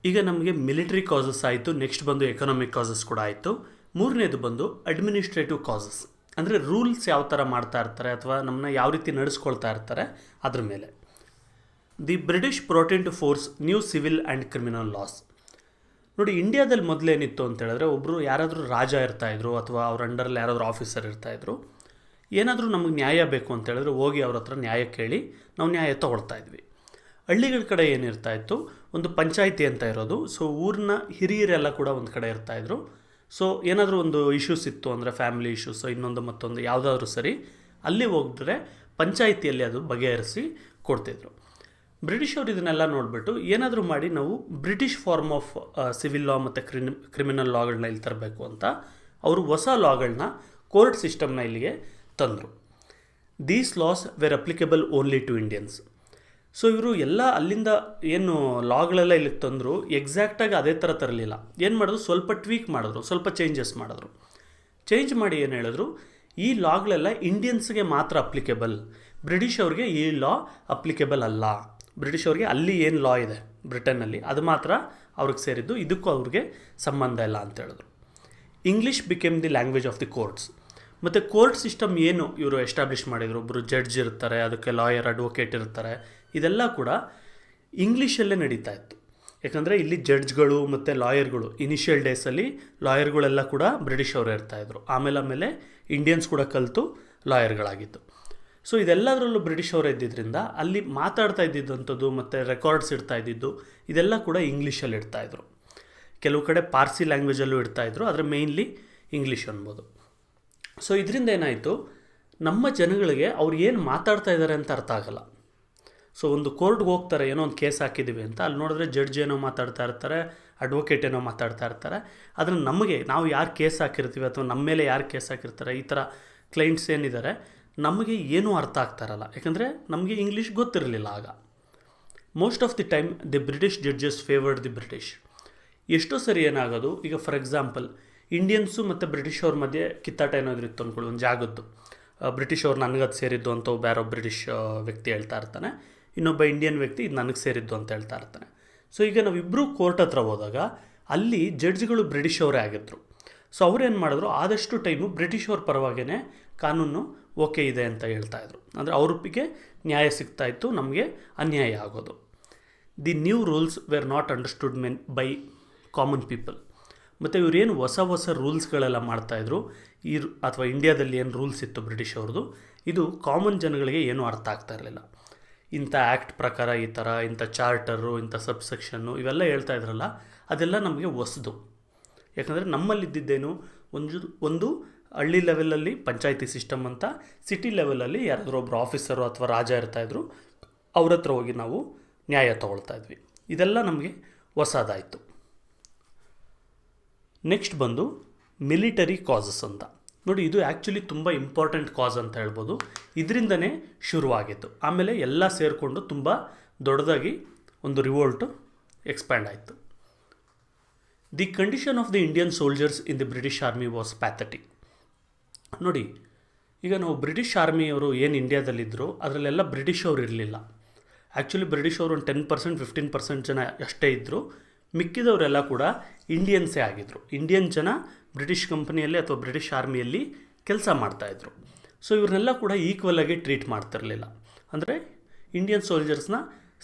ಈಗ ನಮಗೆ ಮಿಲಿಟರಿ ಕಾಸಸ್ ಆಯಿತು, ನೆಕ್ಸ್ಟ್ ಬಂದು ಎಕನಾಮಿಕ್ ಕಾಸಸ್ ಕೂಡ ಆಯಿತು. ಮೂರನೇದು ಬಂದು ಅಡ್ಮಿನಿಸ್ಟ್ರೇಟಿವ್ ಕಾಸಸ್, ಅಂದರೆ ರೂಲ್ಸ್ ಯಾವ ಥರ ಮಾಡ್ತಾ ಇರ್ತಾರೆ ಅಥವಾ ನಮ್ಮನ್ನ ಯಾವ ರೀತಿ ನಡೆಸ್ಕೊಳ್ತಾ ಇರ್ತಾರೆ ಅದ್ರ ಮೇಲೆ. The British brought into force new civil and criminal laws. ನೋಡಿ, ಇಂಡಿಯಾದಲ್ಲಿ ಮೊದಲೇನಿತ್ತು ಅಂತ ಹೇಳಿದ್ರೆ, ಒಬ್ಬರು ಯಾರಾದರೂ ರಾಜ ಇರ್ತಾಯಿದ್ರು ಅಥವಾ ಅವ್ರ ಅಂಡರಲ್ಲಿ ಯಾರಾದರೂ ಆಫೀಸರ್ ಇರ್ತಾಯಿದ್ರು. ಏನಾದರೂ ನಮಗೆ ನ್ಯಾಯ ಬೇಕು ಅಂತ ಹೇಳಿದ್ರೆ ಹೋಗಿ ಅವ್ರ ಹತ್ರ ನ್ಯಾಯ ಕೇಳಿ ನಾವು ನ್ಯಾಯ ತೊಗೊಳ್ತಾ ಇದ್ವಿ. ಹಳ್ಳಿಗಳ ಕಡೆ ಏನಿರ್ತಾಯಿತ್ತು, ಒಂದು ಪಂಚಾಯಿತಿ ಅಂತ ಇರೋದು. ಸೊ ಊರಿನ ಹಿರಿಯರೆಲ್ಲ ಕೂಡ ಒಂದು ಕಡೆ ಇರ್ತಾಯಿದ್ರು. ಸೊ ಏನಾದರೂ ಒಂದು ಇಶ್ಯೂಸ್ ಇತ್ತು ಅಂದರೆ, ಫ್ಯಾಮಿಲಿ ಇಶ್ಯೂಸು ಇನ್ನೊಂದು ಮತ್ತೊಂದು ಯಾವುದಾದ್ರೂ ಸರಿ, ಅಲ್ಲಿ ಹೋಗಿದ್ರೆ ಪಂಚಾಯಿತಿಯಲ್ಲಿ ಅದು ಬಗೆಹರಿಸಿ ಕೊಡ್ತಿದ್ರು. ಬ್ರಿಟಿಷ್ ಅವರು ಇದನ್ನೆಲ್ಲ ನೋಡಿಬಿಟ್ಟು ಏನಾದರೂ ಮಾಡಿ ನಾವು British form of civil law ಮತ್ತು ಕ್ರಿಮಿನಲ್ ಲಾಗಳನ್ನ ಇಲ್ಲಿ ತರಬೇಕು ಅಂತ ಅವರು ಹೊಸ ಲಾಗಳನ್ನ, ಕೋರ್ಟ್ ಸಿಸ್ಟಮ್ನ ಇಲ್ಲಿಗೆ ತಂದರು. These laws were applicable only to Indians. So ಇವರು ಎಲ್ಲ ಅಲ್ಲಿಂದ ಏನು ಲಾಗಳೆಲ್ಲ ಇಲ್ಲಿಗೆ ತಂದರು, ಎಕ್ಸಾಕ್ಟಾಗಿ ಅದೇ ಥರ ತರಲಿಲ್ಲ. ಏನು ಮಾಡಿದ್ರು, ಸ್ವಲ್ಪ ಟ್ವೀಕ್ ಮಾಡಿದ್ರು, ಸ್ವಲ್ಪ ಚೇಂಜಸ್ ಮಾಡಿದ್ರು. ಚೇಂಜ್ ಮಾಡಿ ಏನು ಹೇಳಿದ್ರು, ಈ ಲಾಗಳೆಲ್ಲ ಇಂಡಿಯನ್ಸ್ಗೆ ಮಾತ್ರ ಅಪ್ಲಿಕೇಬಲ್, ಬ್ರಿಟಿಷ್ ಅವ್ರಿಗೆ ಈ ಲಾ ಅಪ್ಲಿಕೇಬಲ್ ಅಲ್ಲ. ಬ್ರಿಟಿಷ್ ಅವ್ರಿಗೆ ಅಲ್ಲಿ ಏನು ಲಾ ಇದೆ ಬ್ರಿಟನ್ನಲ್ಲಿ ಅದು ಮಾತ್ರ ಅವ್ರಿಗೆ ಸೇರಿದ್ದು, ಇದಕ್ಕೂ ಅವ್ರಿಗೆ ಸಂಬಂಧ ಇಲ್ಲ ಅಂತ ಹೇಳಿದ್ರು. English became the language of the courts. ಮತ್ತು ಕೋರ್ಟ್ ಸಿಸ್ಟಮ್ ಏನು ಇವರು ಎಸ್ಟಾಬ್ಲಿಷ್ ಮಾಡಿದರು, ಒಬ್ಬರು ಜಡ್ಜ್ ಇರ್ತಾರೆ, ಅದಕ್ಕೆ ಲಾಯರ್, ಅಡ್ವೊಕೇಟ್ ಇರ್ತಾರೆ, ಇದೆಲ್ಲ ಕೂಡ ಇಂಗ್ಲೀಷಲ್ಲೇ ನಡೀತಾ ಇತ್ತು. ಯಾಕಂದರೆ ಇಲ್ಲಿ ಜಡ್ಜ್ಗಳು ಮತ್ತು ಲಾಯರ್ಗಳು, ಇನಿಷಿಯಲ್ ಡೇಸಲ್ಲಿ ಲಾಯರ್ಗಳೆಲ್ಲ ಕೂಡ ಬ್ರಿಟಿಷ್ ಅವರು ಇರ್ತಾಯಿದ್ರು. ಆಮೇಲೆ ಇಂಡಿಯನ್ಸ್ ಕೂಡ ಕಲಿತು ಲಾಯರ್ಗಳಾಗಿತ್ತು. ಸೊ ಇದೆಲ್ಲದರಲ್ಲೂ ಬ್ರಿಟಿಷ್ ಅವರು ಇದ್ದಿದ್ದರಿಂದ ಅಲ್ಲಿ ಮಾತಾಡ್ತಾ ಇದ್ದಿದ್ದಂಥದ್ದು ಮತ್ತು ರೆಕಾರ್ಡ್ಸ್ ಇಡ್ತಾ ಇದ್ದಿದ್ದು ಇದೆಲ್ಲ ಕೂಡ ಇಂಗ್ಲೀಷಲ್ಲಿ ಇಡ್ತಾಯಿದ್ರು. ಕೆಲವು ಕಡೆ ಪಾರ್ಸಿ ಲ್ಯಾಂಗ್ವೇಜಲ್ಲೂ ಇಡ್ತಾಯಿದ್ರು, ಆದರೆ ಮೇಯ್ನ್ಲಿ ಇಂಗ್ಲೀಷ್ ಅನ್ಬೋದು. ಸೊ ಇದರಿಂದ ಏನಾಯಿತು, ನಮ್ಮ ಜನಗಳಿಗೆ ಅವ್ರು ಏನು ಮಾತಾಡ್ತಾ ಇದ್ದಾರೆ ಅಂತ ಅರ್ಥ ಆಗಲ್ಲ. ಸೊ ಒಂದು ಕೋರ್ಟ್ಗೆ ಹೋಗ್ತಾರೆ, ಏನೋ ಒಂದು ಕೇಸ್ ಹಾಕಿದ್ದೀವಿ ಅಂತ, ಅಲ್ಲಿ ನೋಡಿದ್ರೆ ಜಡ್ಜ್ ಏನೋ ಮಾತಾಡ್ತಾ ಇರ್ತಾರೆ, ಅಡ್ವೊಕೇಟ್ ಏನೋ ಮಾತಾಡ್ತಾ ಇರ್ತಾರೆ. ಆದರೆ ನಮಗೆ, ನಾವು ಯಾರು ಕೇಸ್ ಹಾಕಿರ್ತೀವಿ ಅಥವಾ ನಮ್ಮ ಮೇಲೆ ಯಾರು ಕೇಸ್ ಹಾಕಿರ್ತಾರೆ, ಈ ಥರ ಕ್ಲೈಂಟ್ಸ್ ಏನಿದ್ದಾರೆ, ನಮಗೆ ಏನೂ ಅರ್ಥ ಆಗ್ತಾ ಇರಲ್ಲ. ಯಾಕಂದರೆ ನಮಗೆ ಇಂಗ್ಲೀಷ್ ಗೊತ್ತಿರಲಿಲ್ಲ ಆಗ. Most of the time the British judges favoured the British. ಎಷ್ಟೋ ಸರಿ ಏನಾಗೋದು, ಈಗ ಫಾರ್ ಎಕ್ಸಾಂಪಲ್ ಇಂಡಿಯನ್ಸು ಮತ್ತು ಬ್ರಿಟಿಷ್ ಅವ್ರ ಮಧ್ಯೆ ಕಿತ್ತಾಟ ಏನಾದರೂ ಇತ್ತು ಅಂದ್ಕೊಳ್ಳಿ, ಒಂದು ಜಾಗದ್ದು, ಬ್ರಿಟಿಷ್ ಅವ್ರು ನನಗದು ಸೇರಿದ್ದು ಅಂತ ಬೇರೋ ಬ್ರಿಟಿಷ್ ವ್ಯಕ್ತಿ ಹೇಳ್ತಾ ಇರ್ತಾನೆ, ಇನ್ನೊಬ್ಬ ಇಂಡಿಯನ್ ವ್ಯಕ್ತಿ ಇದು ನನಗೆ ಸೇರಿದ್ದು ಅಂತ ಹೇಳ್ತಾ ಇರ್ತಾನೆ. ಸೊ ಈಗ ನಾವಿಬ್ಬರು ಕೋರ್ಟ್ ಹತ್ರ ಹೋದಾಗ ಅಲ್ಲಿ ಜಡ್ಜ್ಗಳು ಬ್ರಿಟಿಷ್ ಅವರೇ ಆಗಿದ್ರು. ಸೊ ಅವ್ರೇನು ಮಾಡಿದ್ರು, ಆದಷ್ಟು ಟೈಮು ಬ್ರಿಟಿಷ್ ಅವ್ರ ಪರವಾಗೇ ಕಾನೂನು ಓಕೆ ಇದೆ ಅಂತ ಹೇಳ್ತಾಯಿದ್ರು. ಅಂದರೆ ಅವ್ರಿಗೆ ನ್ಯಾಯ ಸಿಗ್ತಾಯಿತ್ತು, ನಮಗೆ ಅನ್ಯಾಯ ಆಗೋದು. The new rules wear not understood by common people. ಮತ್ತು ಇವರೇನು ಹೊಸ ರೂಲ್ಸ್ಗಳೆಲ್ಲ ಮಾಡ್ತಾಯಿದ್ರು, ಅಥವಾ ಇಂಡಿಯಾದಲ್ಲಿ ಏನು ರೂಲ್ಸ್ ಇತ್ತು ಬ್ರಿಟಿಷ್ ಅವ್ರದ್ದು, ಇದು ಕಾಮನ್ ಜನಗಳಿಗೆ ಏನೂ ಅರ್ಥ ಆಗ್ತಾ ಇರಲಿಲ್ಲ. ಇಂಥ ಆ್ಯಕ್ಟ್ ಪ್ರಕಾರ ಈ ಥರ, ಇಂಥ ಚಾರ್ಟರು, ಇಂಥ ಸಬ್ಸೆಕ್ಷನ್ನು ಇವೆಲ್ಲ ಹೇಳ್ತಾ ಇದ್ರಲ್ಲ, ಅದೆಲ್ಲ ನಮಗೆ ಹೊಸದು. ಯಾಕಂದರೆ ನಮ್ಮಲ್ಲಿದ್ದೇನು ಒಂದು ಹಳ್ಳಿ ಲೆವೆಲಲ್ಲಿ ಪಂಚಾಯತಿ ಸಿಸ್ಟಮ್ ಅಂತ, ಸಿಟಿ ಲೆವೆಲಲ್ಲಿ ಯಾರಾದರೂ ಒಬ್ಬರು ಆಫೀಸರು ಅಥವಾ ರಾಜ ಇರ್ತಾಯಿದ್ರು, ಅವ್ರ ಹತ್ರ ಹೋಗಿ ನಾವು ನ್ಯಾಯ ತೊಗೊಳ್ತಾ ಇದ್ವಿ. ಇದೆಲ್ಲ ನಮಗೆ ಹೊಸದಾಯಿತು. ನೆಕ್ಸ್ಟ್ ಬಂದು ಮಿಲಿಟರಿ ಕಾಸಸ್ ಅಂತ. ನೋಡಿ, ಇದು ಆ್ಯಕ್ಚುಲಿ ತುಂಬ ಇಂಪಾರ್ಟೆಂಟ್ ಕಾಸ್ ಅಂತ ಹೇಳ್ಬೋದು. ಇದರಿಂದನೇ ಶುರುವಾಗಿತ್ತು. ಆಮೇಲೆ ಎಲ್ಲ ಸೇರಿಕೊಂಡು ತುಂಬ ದೊಡ್ಡದಾಗಿ ಒಂದು ರಿವೋಲ್ಟು ಎಕ್ಸ್ಪ್ಯಾಂಡ್ ಆಯಿತು. The condition of the Indian soldiers in the British army was pathetic. ನೋಡಿ, ಈಗ ನಾವು ಬ್ರಿಟಿಷ್ ಆರ್ಮಿಯವರು ಏನು ಇಂಡಿಯಾದಲ್ಲಿದ್ದರು, ಅದರಲ್ಲೆಲ್ಲ ಬ್ರಿಟಿಷ್ ಅವರು ಇರಲಿಲ್ಲ. ಆ್ಯಕ್ಚುಲಿ ಬ್ರಿಟಿಷ್ ಅವರು ಒಂದು 10% 15% ಜನ ಅಷ್ಟೇ ಇದ್ದರು. ಮಿಕ್ಕಿದವರೆಲ್ಲ ಕೂಡ ಇಂಡಿಯನ್ಸೇ ಆಗಿದ್ದರು. ಇಂಡಿಯನ್ ಜನ ಬ್ರಿಟಿಷ್ ಕಂಪನಿಯಲ್ಲಿ ಅಥವಾ ಬ್ರಿಟಿಷ್ ಆರ್ಮಿಯಲ್ಲಿ ಕೆಲಸ ಮಾಡ್ತಾಯಿದ್ರು. ಸೊ ಇವ್ರನ್ನೆಲ್ಲ ಕೂಡ ಈಕ್ವಲಾಗಿ ಟ್ರೀಟ್ ಮಾಡ್ತಿರಲಿಲ್ಲ. ಅಂದರೆ ಇಂಡಿಯನ್ ಸೋಲ್ಜರ್ಸ್ನ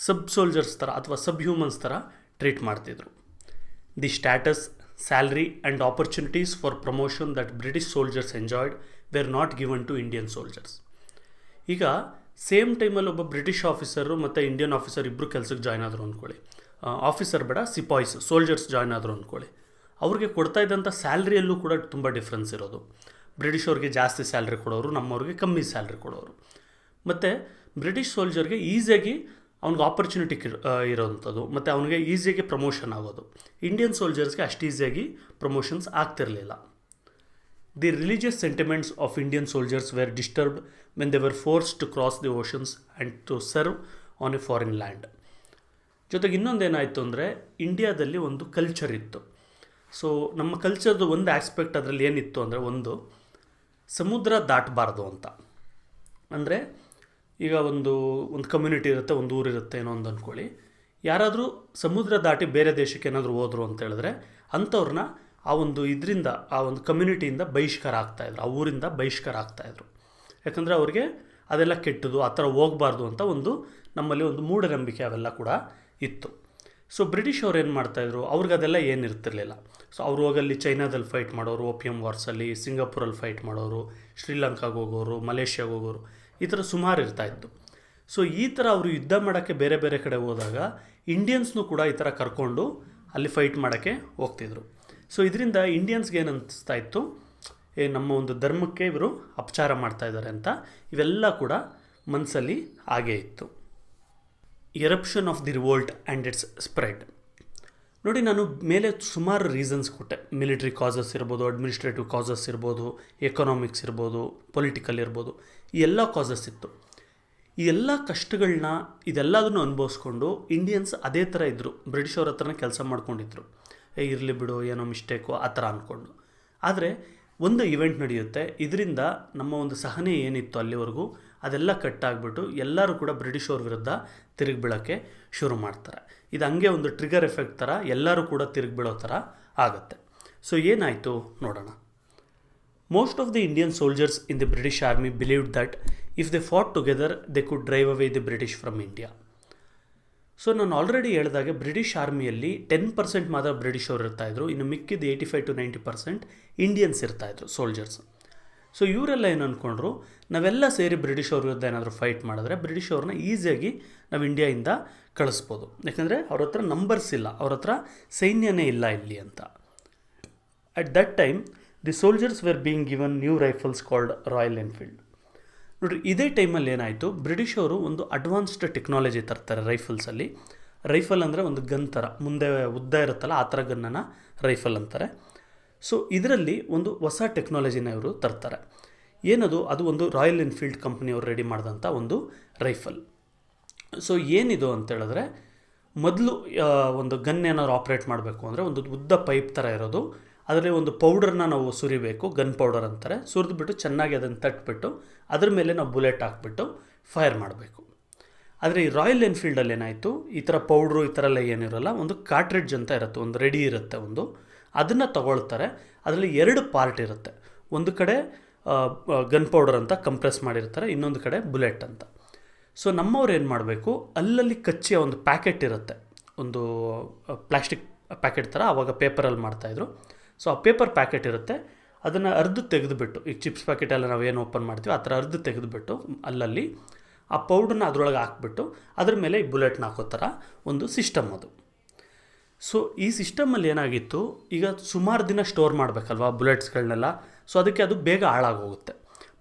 ಸಬ್ ಸೋಲ್ಜರ್ಸ್ ಥರ ಅಥವಾ ಸಬ್ ಹ್ಯೂಮನ್ಸ್ ಥರ ಟ್ರೀಟ್ ಮಾಡ್ತಿದ್ರು. The status, salary and opportunities for promotion that British soldiers enjoyed were not given to Indian soldiers. ಈಗ ಸೇಮ್ ಟೈಮಲ್ಲಿ ಒಬ್ಬ ಬ್ರಿಟಿಷ್ ಆಫೀಸರು ಮತ್ತು ಇಂಡಿಯನ್ ಆಫೀಸರ್ ಇಬ್ಬರು ಕೆಲಸಕ್ಕೆ ಜಾಯ್ನ್ ಆದರು ಅಂದ್ಕೊಳ್ಳಿ. ಆಫೀಸರ್ ಬೇಡ, ಸಿಪಾಯ್ಸ್ ಸೋಲ್ಜರ್ಸ್ ಜಾಯ್ನ್ ಆದರು ಅಂದ್ಕೊಳ್ಳಿ. ಅವ್ರಿಗೆ ಕೊಡ್ತಾ ಇದ್ದಂಥ ಸ್ಯಾಲ್ರಿಯಲ್ಲೂ ಕೂಡ ತುಂಬ ಡಿಫ್ರೆನ್ಸ್ ಇರೋದು. ಬ್ರಿಟಿಷ್ ಅವ್ರಿಗೆ ಜಾಸ್ತಿ ಸ್ಯಾಲ್ರಿ ಕೊಡೋರು, ನಮ್ಮವ್ರಿಗೆ ಕಮ್ಮಿ ಸ್ಯಾಲ್ರಿ ಕೊಡೋರು. ಮತ್ತು ಬ್ರಿಟಿಷ್ ಸೋಲ್ಜರ್ಗೆ ಈಸಿಯಾಗಿ ಅವ್ನಿಗೆ ಆಪರ್ಚುನಿಟಿ ಇರೋವಂಥದ್ದು, ಮತ್ತು ಅವನಿಗೆ ಈಸಿಯಾಗಿ ಪ್ರಮೋಷನ್ ಆಗೋದು. ಇಂಡಿಯನ್ ಸೋಲ್ಜರ್ಸ್ಗೆ ಅಷ್ಟು ಈಸಿಯಾಗಿ ಪ್ರಮೋಷನ್ಸ್ ಆಗ್ತಿರಲಿಲ್ಲ. The religious sentiments of Indian soldiers were disturbed when they were forced to cross the oceans and to serve on a foreign land. ಜೊತೆಗೆ ಇನ್ನೊಂದೇನಾಯಿತು ಅಂದರೆ, ಇಂಡಿಯಾದಲ್ಲಿ ಒಂದು ಕಲ್ಚರ್ ಇತ್ತು. ಸೊ ನಮ್ಮ ಕಲ್ಚರ್ದು ಒಂದು ಆಸ್ಪೆಕ್ಟ್ ಅದರಲ್ಲಿ ಏನಿತ್ತು ಅಂದರೆ, ಒಂದು ಸಮುದ್ರ ದಾಟಬಾರ್ದು ಅಂತ. ಅಂದರೆ ಈಗ ಒಂದು ಕಮ್ಯುನಿಟಿ ಇರುತ್ತೆ, ಒಂದು ಊರಿರುತ್ತೆ ಏನೋ ಒಂದು ಅಂದ್ಕೊಳ್ಳಿ. ಯಾರಾದರೂ ಸಮುದ್ರ ದಾಟಿ ಬೇರೆ ದೇಶಕ್ಕೆ ಏನಾದರೂ ಹೋದರು ಅಂತ ಹೇಳಿದ್ರೆ ಅಂಥವ್ರನ್ನ ಆ ಒಂದು ಕಮ್ಯುನಿಟಿಯಿಂದ ಬಹಿಷ್ಕಾರ ಆಗ್ತಾಯಿದ್ರು, ಆ ಊರಿಂದ ಬಹಿಷ್ಕಾರ ಆಗ್ತಾಯಿದ್ರು. ಯಾಕಂದರೆ ಅವ್ರಿಗೆ ಅದೆಲ್ಲ ಕೆಟ್ಟದು, ಆ ಥರ ಹೋಗಬಾರ್ದು ಅಂತ ನಮ್ಮಲ್ಲಿ ಒಂದು ಮೂಢನಂಬಿಕೆ ಅವೆಲ್ಲ ಕೂಡ ಇತ್ತು. ಸೊ ಬ್ರಿಟಿಷ್ ಅವ್ರು ಏನು ಮಾಡ್ತಾಯಿದ್ರು, ಅವ್ರಿಗೆ ಅದೆಲ್ಲ ಏನಿರ್ತಿರ್ಲಿಲ್ಲ. ಸೊ ಅವ್ರು ಹೋಗಲ್ಲಿ ಚೈನಾದಲ್ಲಿ ಫೈಟ್ ಮಾಡೋರು, ಓಪಿಯಂ ವಾರ್ಸಲ್ಲಿ, ಸಿಂಗಾಪುರಲ್ಲಿ ಫೈಟ್ ಮಾಡೋರು, ಶ್ರೀಲಂಕಾಗೆ ಹೋಗೋರು, ಮಲೇಷ್ಯಾಗೆ ಹೋಗೋರು, ಈ ಥರ ಸುಮಾರು ಇರ್ತಾಯಿತ್ತು. ಸೊ ಈ ಥರ ಅವರು ಯುದ್ಧ ಮಾಡೋಕ್ಕೆ ಬೇರೆ ಬೇರೆ ಕಡೆ ಹೋದಾಗ ಇಂಡಿಯನ್ಸ್ನೂ ಕೂಡ ಈ ಥರ ಕರ್ಕೊಂಡು ಅಲ್ಲಿ ಫೈಟ್ ಮಾಡೋಕ್ಕೆ ಹೋಗ್ತಿದ್ರು. ಸೊ ಇದರಿಂದ ಇಂಡಿಯನ್ಸ್ಗೆ ಏನು ಅನಿಸ್ತಾ ಇತ್ತು, ನಮ್ಮ ಒಂದು ಧರ್ಮಕ್ಕೆ ಇವರು ಅಪಚಾರ ಮಾಡ್ತಾಯಿದ್ದಾರೆ ಅಂತ. ಇವೆಲ್ಲ ಕೂಡ ಮನಸ್ಸಲ್ಲಿ ಹಾಗೇ ಇತ್ತು. Eruption of the revolt and it's spread. ನೋಡಿ, ನಾನು ಮೇಲೆ ಸುಮಾರು ರೀಸನ್ಸ್ ಕೊಟ್ಟೆ. ಮಿಲಿಟ್ರಿ ಕಾಸಸ್ ಇರ್ಬೋದು, ಅಡ್ಮಿನಿಸ್ಟ್ರೇಟಿವ್ ಕಾಸಸ್ ಇರ್ಬೋದು, ಎಕನಾಮಿಕ್ಸ್ ಇರ್ಬೋದು, ಪೊಲಿಟಿಕಲ್ ಇರ್ಬೋದು, ಈ ಎಲ್ಲ ಕಾಸಸ್ ಇತ್ತು. ಈ ಎಲ್ಲ ಕಷ್ಟಗಳನ್ನ ಇದೆಲ್ಲದನ್ನು ಅನುಭವಿಸ್ಕೊಂಡು ಇಂಡಿಯನ್ಸ್ ಅದೇ ಥರ ಇದ್ದರು. ಬ್ರಿಟಿಷ್ ಅವ್ರ ಹತ್ರನೇ ಕೆಲಸ ಮಾಡ್ಕೊಂಡಿದ್ರು. ಇರಲಿ ಬಿಡು, ಏನೋ ಮಿಸ್ಟೇಕು ಆ ಥರ ಅಂದ್ಕೊಂಡು. ಆದರೆ ಒಂದು ಇವೆಂಟ್ ನಡೆಯುತ್ತೆ, ಇದರಿಂದ ನಮ್ಮ ಒಂದು ಸಹನೆ ಏನಿತ್ತು ಅಲ್ಲಿವರೆಗೂ ಅದೆಲ್ಲ ಕಟ್ಟಾಗ್ಬಿಟ್ಟು ಎಲ್ಲರೂ ಕೂಡ ಬ್ರಿಟಿಷ್ ಅವ್ರ ವಿರುದ್ಧ ತಿರುಗಿ ಬೀಳೋಕ್ಕೆ ಶುರು ಮಾಡ್ತಾರೆ. ಇದು ಹಂಗೆ ಒಂದು ಟ್ರಿಗರ್ ಎಫೆಕ್ಟ್ ಥರ ಎಲ್ಲರೂ ಕೂಡ ತಿರುಗಿ ಬೀಳೋ ಥರ ಆಗುತ್ತೆ. ಸೊ ಏನಾಯಿತು ನೋಡೋಣ. Most of the Indian soldiers in the British army believed that if they fought together they could drive away the British from India. So ನಾನು ಆಲ್ರೆಡಿ ಹೇಳಿದಾಗೆ ಬ್ರಿಟಿಷ್ ಆರ್ಮಿಯಲ್ಲಿ 10% ಮಾತ್ರ ಬ್ರಿಟಿಷ್ ಅವರು ಇರ್ತಾಯಿದ್ರು, ಇನ್ನು ಮಿಕ್ಕಿದ್ದು 85 to 90% ಇಂಡಿಯನ್ಸ್ ಇರ್ತಾಯಿದ್ರು, ಸೋಲ್ಜರ್ಸ್. ಸೊ ಇವರೆಲ್ಲ ಏನು ಅಂದ್ಕೊಂಡ್ರು, ನಾವೆಲ್ಲ ಸೇರಿ ಬ್ರಿಟಿಷ್ ಅವ್ರ ವಿರುದ್ಧ ಏನಾದರೂ ಫೈಟ್ ಮಾಡಿದ್ರೆ ಬ್ರಿಟಿಷ್ ಅವ್ರನ್ನ ಈಸಿಯಾಗಿ ನಾವು ಇಂಡಿಯಾಯಿಂದ ಕಳಿಸ್ಬೋದು. ಯಾಕಂದರೆ ಅವ್ರ ಹತ್ರ ನಂಬರ್ಸ್ ಇಲ್ಲ, ಅವ್ರ ಹತ್ರ ಸೈನ್ಯನೇ ಇಲ್ಲ ಇಲ್ಲಿ ಅಂತ. At that time the soldiers were being given new rifles called Royal Enfield. ನೋಡಿರಿ, ಇದೇ ಟೈಮಲ್ಲಿ ಏನಾಯಿತು, ಬ್ರಿಟಿಷ್ ಅವರು ಒಂದು ಅಡ್ವಾನ್ಸ್ಡ್ ಟೆಕ್ನಾಲಜಿ ತರ್ತಾರೆ ರೈಫಲ್ಸಲ್ಲಿ. ರೈಫಲ್ ಅಂದರೆ ಒಂದು ಗನ್ ಥರ, ಮುಂದೆ ಉದ್ದ ಇರುತ್ತಲ್ಲ ಆ ಥರ ಗನ್ನನ್ನು ರೈಫಲ್ ಅಂತಾರೆ. ಸೊ ಇದರಲ್ಲಿ ಒಂದು ಹೊಸ ಟೆಕ್ನಾಲಜಿನ ಇವರು ತರ್ತಾರೆ. ಏನದು, ಅದು ಒಂದು ರಾಯಲ್ ಎನ್ಫೀಲ್ಡ್ ಕಂಪ್ನಿಯವರು ರೆಡಿ ಮಾಡಿದಂಥ ಒಂದು ರೈಫಲ್. ಸೊ ಏನಿದು ಅಂತೇಳಿದ್ರೆ, ಮೊದಲು ಒಂದು ಗನ್ ಏನಾದ್ರು ಆಪ್ರೇಟ್ ಮಾಡಬೇಕು ಅಂದರೆ ಒಂದು ಉದ್ದ ಪೈಪ್ ಥರ ಇರೋದು, ಅದರಲ್ಲಿ ಒಂದು ಪೌಡರ್ನ ನಾವು ಸುರಿಬೇಕು, ಗನ್ ಪೌಡರ್ ಅಂತಾರೆ. ಸುರಿದ್ಬಿಟ್ಟು ಚೆನ್ನಾಗಿ ಅದನ್ನು ತಟ್ಬಿಟ್ಟು ಅದ್ರ ಮೇಲೆ ನಾವು ಬುಲೆಟ್ ಹಾಕ್ಬಿಟ್ಟು ಫೈರ್ ಮಾಡಬೇಕು. ಆದರೆ ಈ ರಾಯಲ್ ಎನ್ಫೀಲ್ಡಲ್ಲಿ ಏನಾಯಿತು, ಈ ಥರ ಪೌಡ್ರು ಈ ಥರ ಎಲ್ಲ ಏನಿರೋಲ್ಲ, ಒಂದು ಕಾರ್ಟ್ರಿಡ್ಜ್ ಅಂತ ಇರುತ್ತೆ, ಒಂದು ರೆಡಿ ಇರುತ್ತೆ, ಅದನ್ನು ತಗೊಳ್ತಾರೆ. ಅದರಲ್ಲಿ 2 ಪಾರ್ಟ್ ಇರುತ್ತೆ. ಒಂದು ಕಡೆ ಗನ್ ಪೌಡರ್ ಅಂತ ಕಂಪ್ರೆಸ್ ಮಾಡಿರ್ತಾರೆ, ಇನ್ನೊಂದು ಕಡೆ ಬುಲೆಟ್ ಅಂತ. ಸೊ ನಮ್ಮವ್ರು ಏನು ಮಾಡಬೇಕು, ಅಲ್ಲಲ್ಲಿ ಕಚ್ಚಿ ಒಂದು ಪ್ಯಾಕೆಟ್ ಇರುತ್ತೆ, ಒಂದು ಪ್ಲಾಸ್ಟಿಕ್ ಪ್ಯಾಕೆಟ್ ಥರ, ಆವಾಗ ಪೇಪರಲ್ಲಿ ಮಾಡ್ತಾಯಿದ್ರು. ಸೊ ಆ ಪೇಪರ್ ಪ್ಯಾಕೆಟ್ ಇರುತ್ತೆ, ಅದನ್ನು ಅರ್ಧ ತೆಗೆದುಬಿಟ್ಟು, ಈಗ ಚಿಪ್ಸ್ ಪ್ಯಾಕೆಟೆಲ್ಲ ನಾವು ಏನು ಓಪನ್ ಮಾಡ್ತೀವಿ ಆ ಥರ ಅರ್ಧ ತೆಗೆದುಬಿಟ್ಟು ಅಲ್ಲಲ್ಲಿ ಆ ಪೌಡ್ರನ್ನ ಅದರೊಳಗೆ ಹಾಕ್ಬಿಟ್ಟು ಅದ್ರ ಮೇಲೆ ಈ ಬುಲೆಟ್ನ ಹಾಕೋ ಥರ ಒಂದು ಸಿಸ್ಟಮ್ ಅದು. ಸೊ ಈ ಸಿಸ್ಟಮಲ್ಲಿ ಏನಾಗಿತ್ತು, ಈಗ ಸುಮಾರು ದಿನ ಸ್ಟೋರ್ ಮಾಡಬೇಕಲ್ವಾ ಬುಲೆಟ್ಸ್ಗಳನ್ನೆಲ್ಲ. ಸೊ ಅದಕ್ಕೆ ಅದು ಬೇಗ ಹಾಳಾಗೋಗುತ್ತೆ.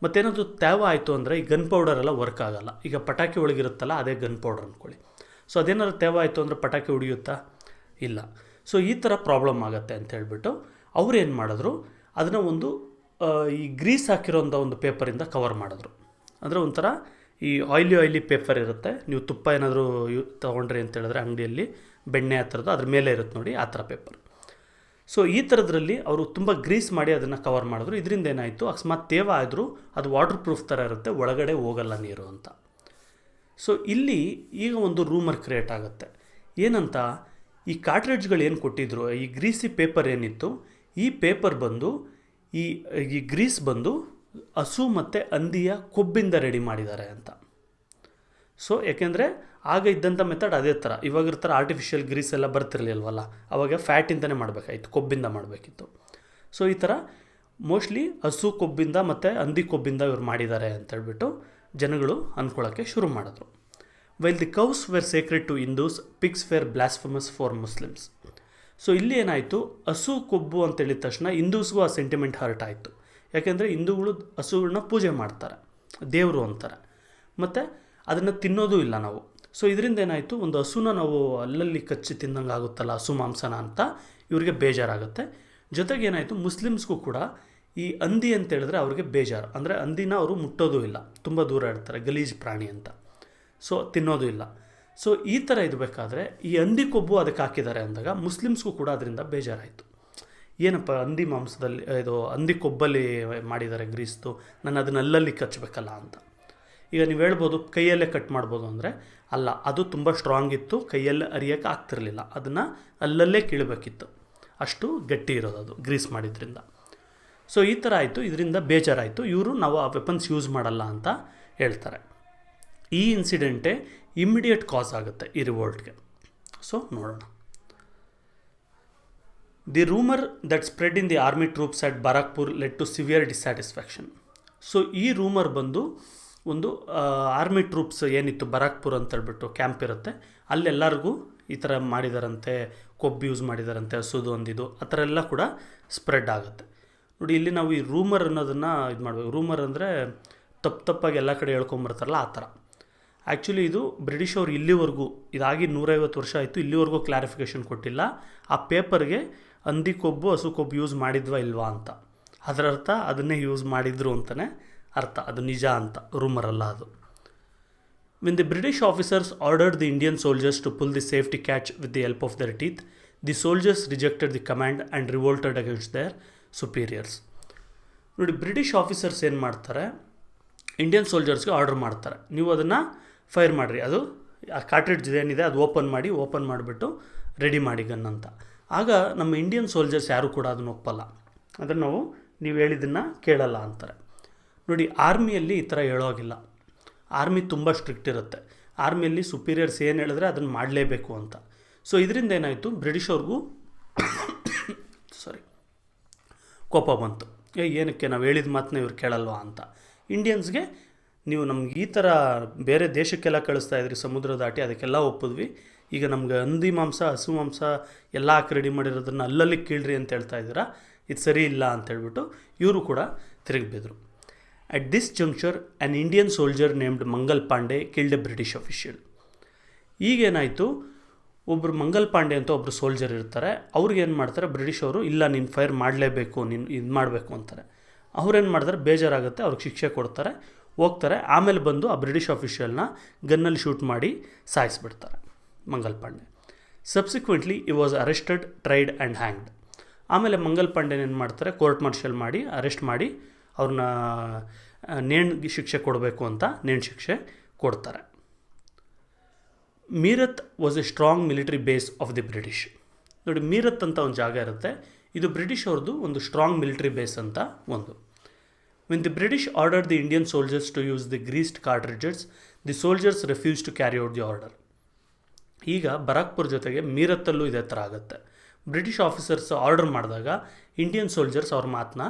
ಮತ್ತೇನಾದರೂ ತೇವ ಆಯಿತು ಅಂದರೆ ಈ ಗನ್ ಪೌಡರೆಲ್ಲ ವರ್ಕ್ ಆಗೋಲ್ಲ. ಈಗ ಪಟಾಕಿ ಒಳಗಿರುತ್ತಲ್ಲ ಅದೇ ಗನ್ ಪೌಡರ್ ಅಂದ್ಕೊಳ್ಳಿ. ಸೊ ಅದೇನಾದ್ರು ತೇವ ಆಯಿತು ಅಂದರೆ ಪಟಾಕಿ ಹೊಡಿಯುತ್ತಾ? ಇಲ್ಲ. ಸೊ ಈ ಥರ ಪ್ರಾಬ್ಲಮ್ ಆಗುತ್ತೆ ಅಂತ ಹೇಳ್ಬಿಟ್ಟು ಅವ್ರು ಏನು ಮಾಡಿದ್ರು, ಅದನ್ನು ಒಂದು ಈ ಗ್ರೀಸ್ ಹಾಕಿರೋಂಥ ಒಂದು ಪೇಪರಿಂದ ಕವರ್ ಮಾಡಿದ್ರು. ಅಂದರೆ ಒಂಥರ ಈ ಆಯ್ಲಿ ಪೇಪರ್ ಇರುತ್ತೆ, ನೀವು ತುಪ್ಪ ಏನಾದರೂ ತೊಗೊಂಡ್ರಿ ಅಂತ ಹೇಳಿದ್ರೆ ಅಂಗಡಿಯಲ್ಲಿ ಬೆಣ್ಣೆ ಆ ಥರದ್ದು ಅದ್ರ ಮೇಲೆ ಇರುತ್ತೆ ನೋಡಿ, ಆ ಥರ ಪೇಪರ್. ಸೊ ಈ ಥರದ್ರಲ್ಲಿ ಅವರು ತುಂಬ ಗ್ರೀಸ್ ಮಾಡಿ ಅದನ್ನು ಕವರ್ ಮಾಡಿದ್ರು. ಇದರಿಂದ ಏನಾಯಿತು, ಅಕಸ್ಮಾತ್ ತೇವ ಆದರೂ ಅದು ವಾಟರ್ ಪ್ರೂಫ್ ಥರ ಇರುತ್ತೆ, ಒಳಗಡೆ ಹೋಗಲ್ಲ ನೀರು ಅಂತ. ಸೊ ಇಲ್ಲಿ ಈಗ ಒಂದು ರೂಮರ್ ಕ್ರಿಯೇಟ್ ಆಗುತ್ತೆ. ಏನಂತ, ಈ ಕಾರ್ಟ್ರಿಡ್ಜ್ಗಳು ಏನು ಕೊಟ್ಟಿದ್ರು, ಈ ಗ್ರೀಸಿ ಪೇಪರ್ ಏನಿತ್ತು, ಈ ಪೇಪರ್ ಬಂದು ಈ ಗ್ರೀಸ್ ಬಂದು ಹಸು ಮತ್ತು ಹಂದಿಯ ಕೊಬ್ಬಿಂದ ರೆಡಿ ಮಾಡಿದ್ದಾರೆ ಅಂತ. ಸೊ ಯಾಕೆಂದರೆ ಆಗ ಇದ್ದಂಥ ಮೆಥಡ್ ಅದೇ ಥರ. ಇವಾಗಿರ ಥರ ಆರ್ಟಿಫಿಷಿಯಲ್ ಗ್ರೀಸ್ ಎಲ್ಲ ಬರ್ತಿರ್ಲಿಲ್ವಲ್ಲ, ಅವಾಗ ಫ್ಯಾಟಿಂದನೇ ಮಾಡಬೇಕಾಯಿತು, ಕೊಬ್ಬಿಂದ ಮಾಡಬೇಕಿತ್ತು. ಸೊ ಈ ಥರ ಮೋಸ್ಟ್ಲಿ ಹಸು ಕೊಬ್ಬಿಂದ ಮತ್ತು ಹಂದಿ ಕೊಬ್ಬಿಂದ ಇವ್ರು ಮಾಡಿದ್ದಾರೆ ಅಂತೇಳ್ಬಿಟ್ಟು ಜನಗಳು ಅಂದ್ಕೊಳ್ಳೋಕ್ಕೆ ಶುರು ಮಾಡಿದ್ರು. While the cows were sacred to Hindus, pigs were blasphemous for Muslims. So ಇಲ್ಲಿ ಏನಾಯಿತು, ಹಸು ಕೊಬ್ಬು ಅಂತೇಳಿದ ತಕ್ಷಣ ಹಿಂದೂಸ್ಗೂ ಆ ಸೆಂಟಿಮೆಂಟ್ ಹರ್ಟ್ ಆಯಿತು. ಯಾಕೆಂದರೆ ಹಿಂದೂಗಳು ಹಸುಗಳನ್ನ ಪೂಜೆ ಮಾಡ್ತಾರೆ, ದೇವರು ಅಂತಾರೆ, ಮತ್ತು ಅದನ್ನು ತಿನ್ನೋದು ಇಲ್ಲ ನಾವು. ಸೊ ಇದರಿಂದ ಏನಾಯಿತು, ಒಂದು ಹಸುನ ನಾವು ಅಲ್ಲಲ್ಲಿ ಕಚ್ಚಿ ತಿಂದಂಗೆ ಆಗುತ್ತಲ್ಲ ಹಸು ಮಾಂಸನ ಅಂತ ಇವರಿಗೆ ಬೇಜಾರಾಗುತ್ತೆ. ಜೊತೆಗೆ ಏನಾಯಿತು, ಮುಸ್ಲಿಮ್ಸ್ಗೂ ಕೂಡ ಈ ಹಂದಿ ಅಂತ ಹೇಳಿದ್ರೆ ಅವ್ರಿಗೆ ಬೇಜಾರು. ಅಂದರೆ ಹಂದಿನ ಅವರು ಮುಟ್ಟೋದು ಇಲ್ಲ, ತುಂಬ ದೂರ ಇಡ್ತಾರೆ, ಗಲೀಜ್ ಪ್ರಾಣಿ ಅಂತ. ಸೊ ತಿನ್ನೋದು ಇಲ್ಲ. ಸೊ ಈ ಥರ ಇರಬೇಕಾದ್ರೆ ಈ ಹಂದಿ ಕೊಬ್ಬು ಅದಕ್ಕೆ ಹಾಕಿದ್ದಾರೆ ಅಂದಾಗ ಮುಸ್ಲಿಮ್ಸ್ಗೂ ಕೂಡ ಅದರಿಂದ ಬೇಜಾರಾಯಿತು. ಏನಪ್ಪ ಹಂದಿ ಮಾಂಸದಲ್ಲಿ ಇದು ಹಂದಿ ಕೊಬ್ಬಲ್ಲಿ ಮಾಡಿದ್ದಾರೆ ಗ್ರೀಸ್ದು, ನಾನು ಅದನ್ನ ಅಲ್ಲಲ್ಲಿ ಕಚ್ಚಬೇಕಲ್ಲ ಅಂತ. ಈಗ ನೀವು ಹೇಳ್ಬೋದು ಕೈಯಲ್ಲೇ ಕಟ್ ಮಾಡ್ಬೋದು ಅಂದರೆ, ಅಲ್ಲ, ಅದು ತುಂಬ ಸ್ಟ್ರಾಂಗ್ ಇತ್ತು, ಕೈಯಲ್ಲೇ ಅರಿಯೋಕ್ಕೆ ಆಗ್ತಿರಲಿಲ್ಲ, ಅದನ್ನು ಅಲ್ಲಲ್ಲೇ ಕೀಳಬೇಕಿತ್ತು, ಅಷ್ಟು ಗಟ್ಟಿ ಇರೋದು ಅದು ಗ್ರೀಸ್ ಮಾಡಿದ್ರಿಂದ. ಸೊ ಈ ಥರ ಆಯಿತು, ಇದರಿಂದ ಬೇಜಾರಾಯಿತು, ಇವರು ನಾವು ಆ ವೆಪನ್ಸ್ ಯೂಸ್ ಮಾಡಲ್ಲ ಅಂತ ಹೇಳ್ತಾರೆ. ಈ ಇನ್ಸಿಡೆಂಟೇ ಇಮ್ಮಿಡಿಯೇಟ್ ಕಾಸ್ ಆಗುತ್ತೆ ಈ ರಿವೋಲ್ಟ್ಗೆ. ಸೊ ನೋಡೋಣ. The rumour that spread in the army troops at Barrackpore led to severe dissatisfaction. So ಈ ರೂಮರ್ ಬಂದು ಒಂದು ಆರ್ಮಿ ಟ್ರೂಪ್ಸ್ ಏನಿತ್ತು ಬಾರಾಕ್ಪುರ್ ಅಂತೇಳ್ಬಿಟ್ಟು ಕ್ಯಾಂಪ್ ಇರುತ್ತೆ, ಅಲ್ಲೆಲ್ಲರಿಗೂ ಈ ಥರ ಮಾಡಿದಾರಂತೆ, ಕೊಬ್ಬು ಯೂಸ್ ಮಾಡಿದಾರಂತೆ, ಹಸುದು ಒಂದಿದು ಆ ಥರ ಎಲ್ಲ ಕೂಡ ಸ್ಪ್ರೆಡ್ ಆಗುತ್ತೆ. ನೋಡಿ ಇಲ್ಲಿ ನಾವು ಈ ರೂಮರ್ ಅನ್ನೋದನ್ನು ಇದು ಮಾಡಬೇಕು. ರೂಮರ್ ಅಂದರೆ ತಪ್ಪಾಗಿ ಎಲ್ಲ ಕಡೆ ಹೇಳ್ಕೊಂಬರ್ತಾರಲ್ಲ ಆ ಥರ. ಆ್ಯಕ್ಚುಲಿ ಇದು ಬ್ರಿಟಿಷ್ ಅವರು ಇಲ್ಲಿವರೆಗೂ, ಇದಾಗಿ 150 ವರ್ಷ ಆಯಿತು, ಇಲ್ಲಿವರೆಗೂ ಕ್ಲಾರಿಫಿಕೇಷನ್ ಕೊಟ್ಟಿಲ್ಲ ಆ ಪೇಪರ್ಗೆ ಹಂದಿ ಕೊಬ್ಬು ಹಸು ಕೊಬ್ಬು ಯೂಸ್ ಮಾಡಿದ್ವಾ ಇಲ್ವಾ ಅಂತ. ಅದರ ಅರ್ಥ ಅದನ್ನೇ ಯೂಸ್ ಮಾಡಿದ್ರು ಅಂತಲೇ ಅರ್ಥ, ಅದು ನಿಜ ಅಂತ, ರೂಮರಲ್ಲ ಅದು. When the British officers ordered the Indian soldiers to pull the safety catch with the help of their teeth, the soldiers rejected the command and revolted against their superiors. ನೋಡಿ, ಬ್ರಿಟಿಷ್ ಆಫೀಸರ್ಸ್ ಏನು ಮಾಡ್ತಾರೆ, Indian ಸೋಲ್ಜರ್ಸ್ಗೆ order ಮಾಡ್ತಾರೆ, ನೀವು ಅದನ್ನು fire ಮಾಡಿರಿ, ಅದು ಆ ಕಾರ್ಟ್ರಿಡ್ಜ್ ಏನಿದೆ ಅದು ಓಪನ್ ಮಾಡಿಬಿಟ್ಟು ರೆಡಿ ಮಾಡಿ ಗನ್ ಅಂತ. ಆಗ ನಮ್ಮ ಇಂಡಿಯನ್ ಸೋಲ್ಜರ್ಸ್ ಯಾರೂ ಕೂಡ ಅದನ್ನು ಒಪ್ಪಲ್ಲ, ಅದನ್ನು ನೀವು ಹೇಳಿದ್ದನ್ನು ಕೇಳಲ್ಲ ಅಂತಾರೆ. ನೋಡಿ, ಆರ್ಮಿಯಲ್ಲಿ ಈ ಥರ ಹೇಳೋಗಿಲ್ಲ, ಆರ್ಮಿ ತುಂಬ ಸ್ಟ್ರಿಕ್ಟ್ ಇರುತ್ತೆ, ಆರ್ಮಿಯಲ್ಲಿ ಸುಪೀರಿಯರ್ಸ್ ಏನು ಹೇಳಿದ್ರೆ ಅದನ್ನು ಮಾಡಲೇಬೇಕು ಅಂತ. ಸೊ ಇದರಿಂದ ಏನಾಯಿತು, ಬ್ರಿಟಿಷವ್ರಿಗೂ ಕೋಪ ಬಂತು, ಏನಕ್ಕೆ ನಾವು ಹೇಳಿದ ಮಾತನ್ನ ಇವ್ರು ಕೇಳಲ್ವಾ ಅಂತ. ಇಂಡಿಯನ್ಸ್ಗೆ ನೀವು ನಮ್ಗೆ ಈ ಥರ ಬೇರೆ ದೇಶಕ್ಕೆಲ್ಲ ಕಳಿಸ್ತಾ ಇದ್ರಿ ಸಮುದ್ರ ದಾಟಿ, ಅದಕ್ಕೆಲ್ಲ ಒಪ್ಪಿದ್ವಿ, ಈಗ ನಮ್ಗೆ ಹಂದಿ ಮಾಂಸ ಹಸು ಮಾಂಸ ಎಲ್ಲ ಹಾಕಿ ರೆಡಿ ಮಾಡಿರೋದನ್ನು ಅಲ್ಲಲ್ಲಿ ಕೀಳ್ರಿ ಅಂತ ಹೇಳ್ತಾ ಇದ್ದೀರಾ, ಇದು ಸರಿ ಇಲ್ಲ ಅಂತೇಳ್ಬಿಟ್ಟು ಇವರು ಕೂಡ ತಿರುಗಿ ಬಿದ್ರು. At this juncture an Indian soldier named Mangal Pandey killed a British official. ಈಗೇನಾಯಿತು, ಒಬ್ಬರು ಮಂಗಲ್ ಪಾಂಡೆ ಅಂತ ಒಬ್ಬರು ಸೋಲ್ಜರ್ ಇರ್ತಾರೆ, ಅವ್ರಿಗೇನು ಮಾಡ್ತಾರೆ ಬ್ರಿಟಿಷವರು, ಇಲ್ಲ ನೀನು ಫೈರ್ ಮಾಡಲೇಬೇಕು, ನೀನು ಇದು ಮಾಡಬೇಕು ಅಂತಾರೆ. ಅವ್ರೇನು ಮಾಡ್ತಾರೆ, ಬೇಜಾರಾಗುತ್ತೆ, ಅವ್ರಿಗೆ ಶಿಕ್ಷೆ ಕೊಡ್ತಾರೆ, ಹೋಗ್ತಾರೆ. ಆಮೇಲೆ ಬಂದು ಆ ಬ್ರಿಟಿಷ್ ಆಫೀಷಿಯಲ್ನ ಗನ್ನಲ್ಲಿ ಶೂಟ್ ಮಾಡಿ ಸಾಯಿಸಿಬಿಡ್ತಾರೆ ಮಂಗಲ್ ಪಾಂಡೆ. ಸಬ್ಸಿಕ್ವೆಂಟ್ಲಿ ಈ was arrested, tried and hanged. ಆಮೇಲೆ ಮಂಗಲ್ ಪಾಂಡೆನ ಏನು ಮಾಡ್ತಾರೆ, ಕೋರ್ಟ್ ಮಾರ್ಷಲ್ ಮಾಡಿ ಅರೆಸ್ಟ್ ಮಾಡಿ ಅವ್ರನ್ನ ನೇಣಿಗೆ ಶಿಕ್ಷೆ ಕೊಡಬೇಕು ಅಂತ ನೇಣು ಶಿಕ್ಷೆ ಕೊಡ್ತಾರೆ. Meerut was A strong military base of the British. ನೋಡಿ, ಮೀರತ್ ಅಂತ ಒಂದು ಜಾಗ ಇರುತ್ತೆ, ಇದು ಬ್ರಿಟಿಷ್ ಅವ್ರದ್ದು ಒಂದು ಸ್ಟ್ರಾಂಗ್ ಮಿಲಿಟರಿ ಬೇಸ್ ಅಂತ ಒಂದು. When the British ordered the Indian soldiers to use the greased cartridges, the soldiers refuse to carry out the order. ಈಗ ಬರಾಕ್ಪುರ್ ಜೊತೆಗೆ ಮೀರತ್ತಲ್ಲೂ ಇದೇ ಥರ ಆಗುತ್ತೆ. ಬ್ರಿಟಿಷ್ ಆಫೀಸರ್ಸ್ ಆರ್ಡರ್ ಮಾಡಿದಾಗ ಇಂಡಿಯನ್ ಸೋಲ್ಜರ್ಸ್ ಅವ್ರ ಮಾತನ್ನ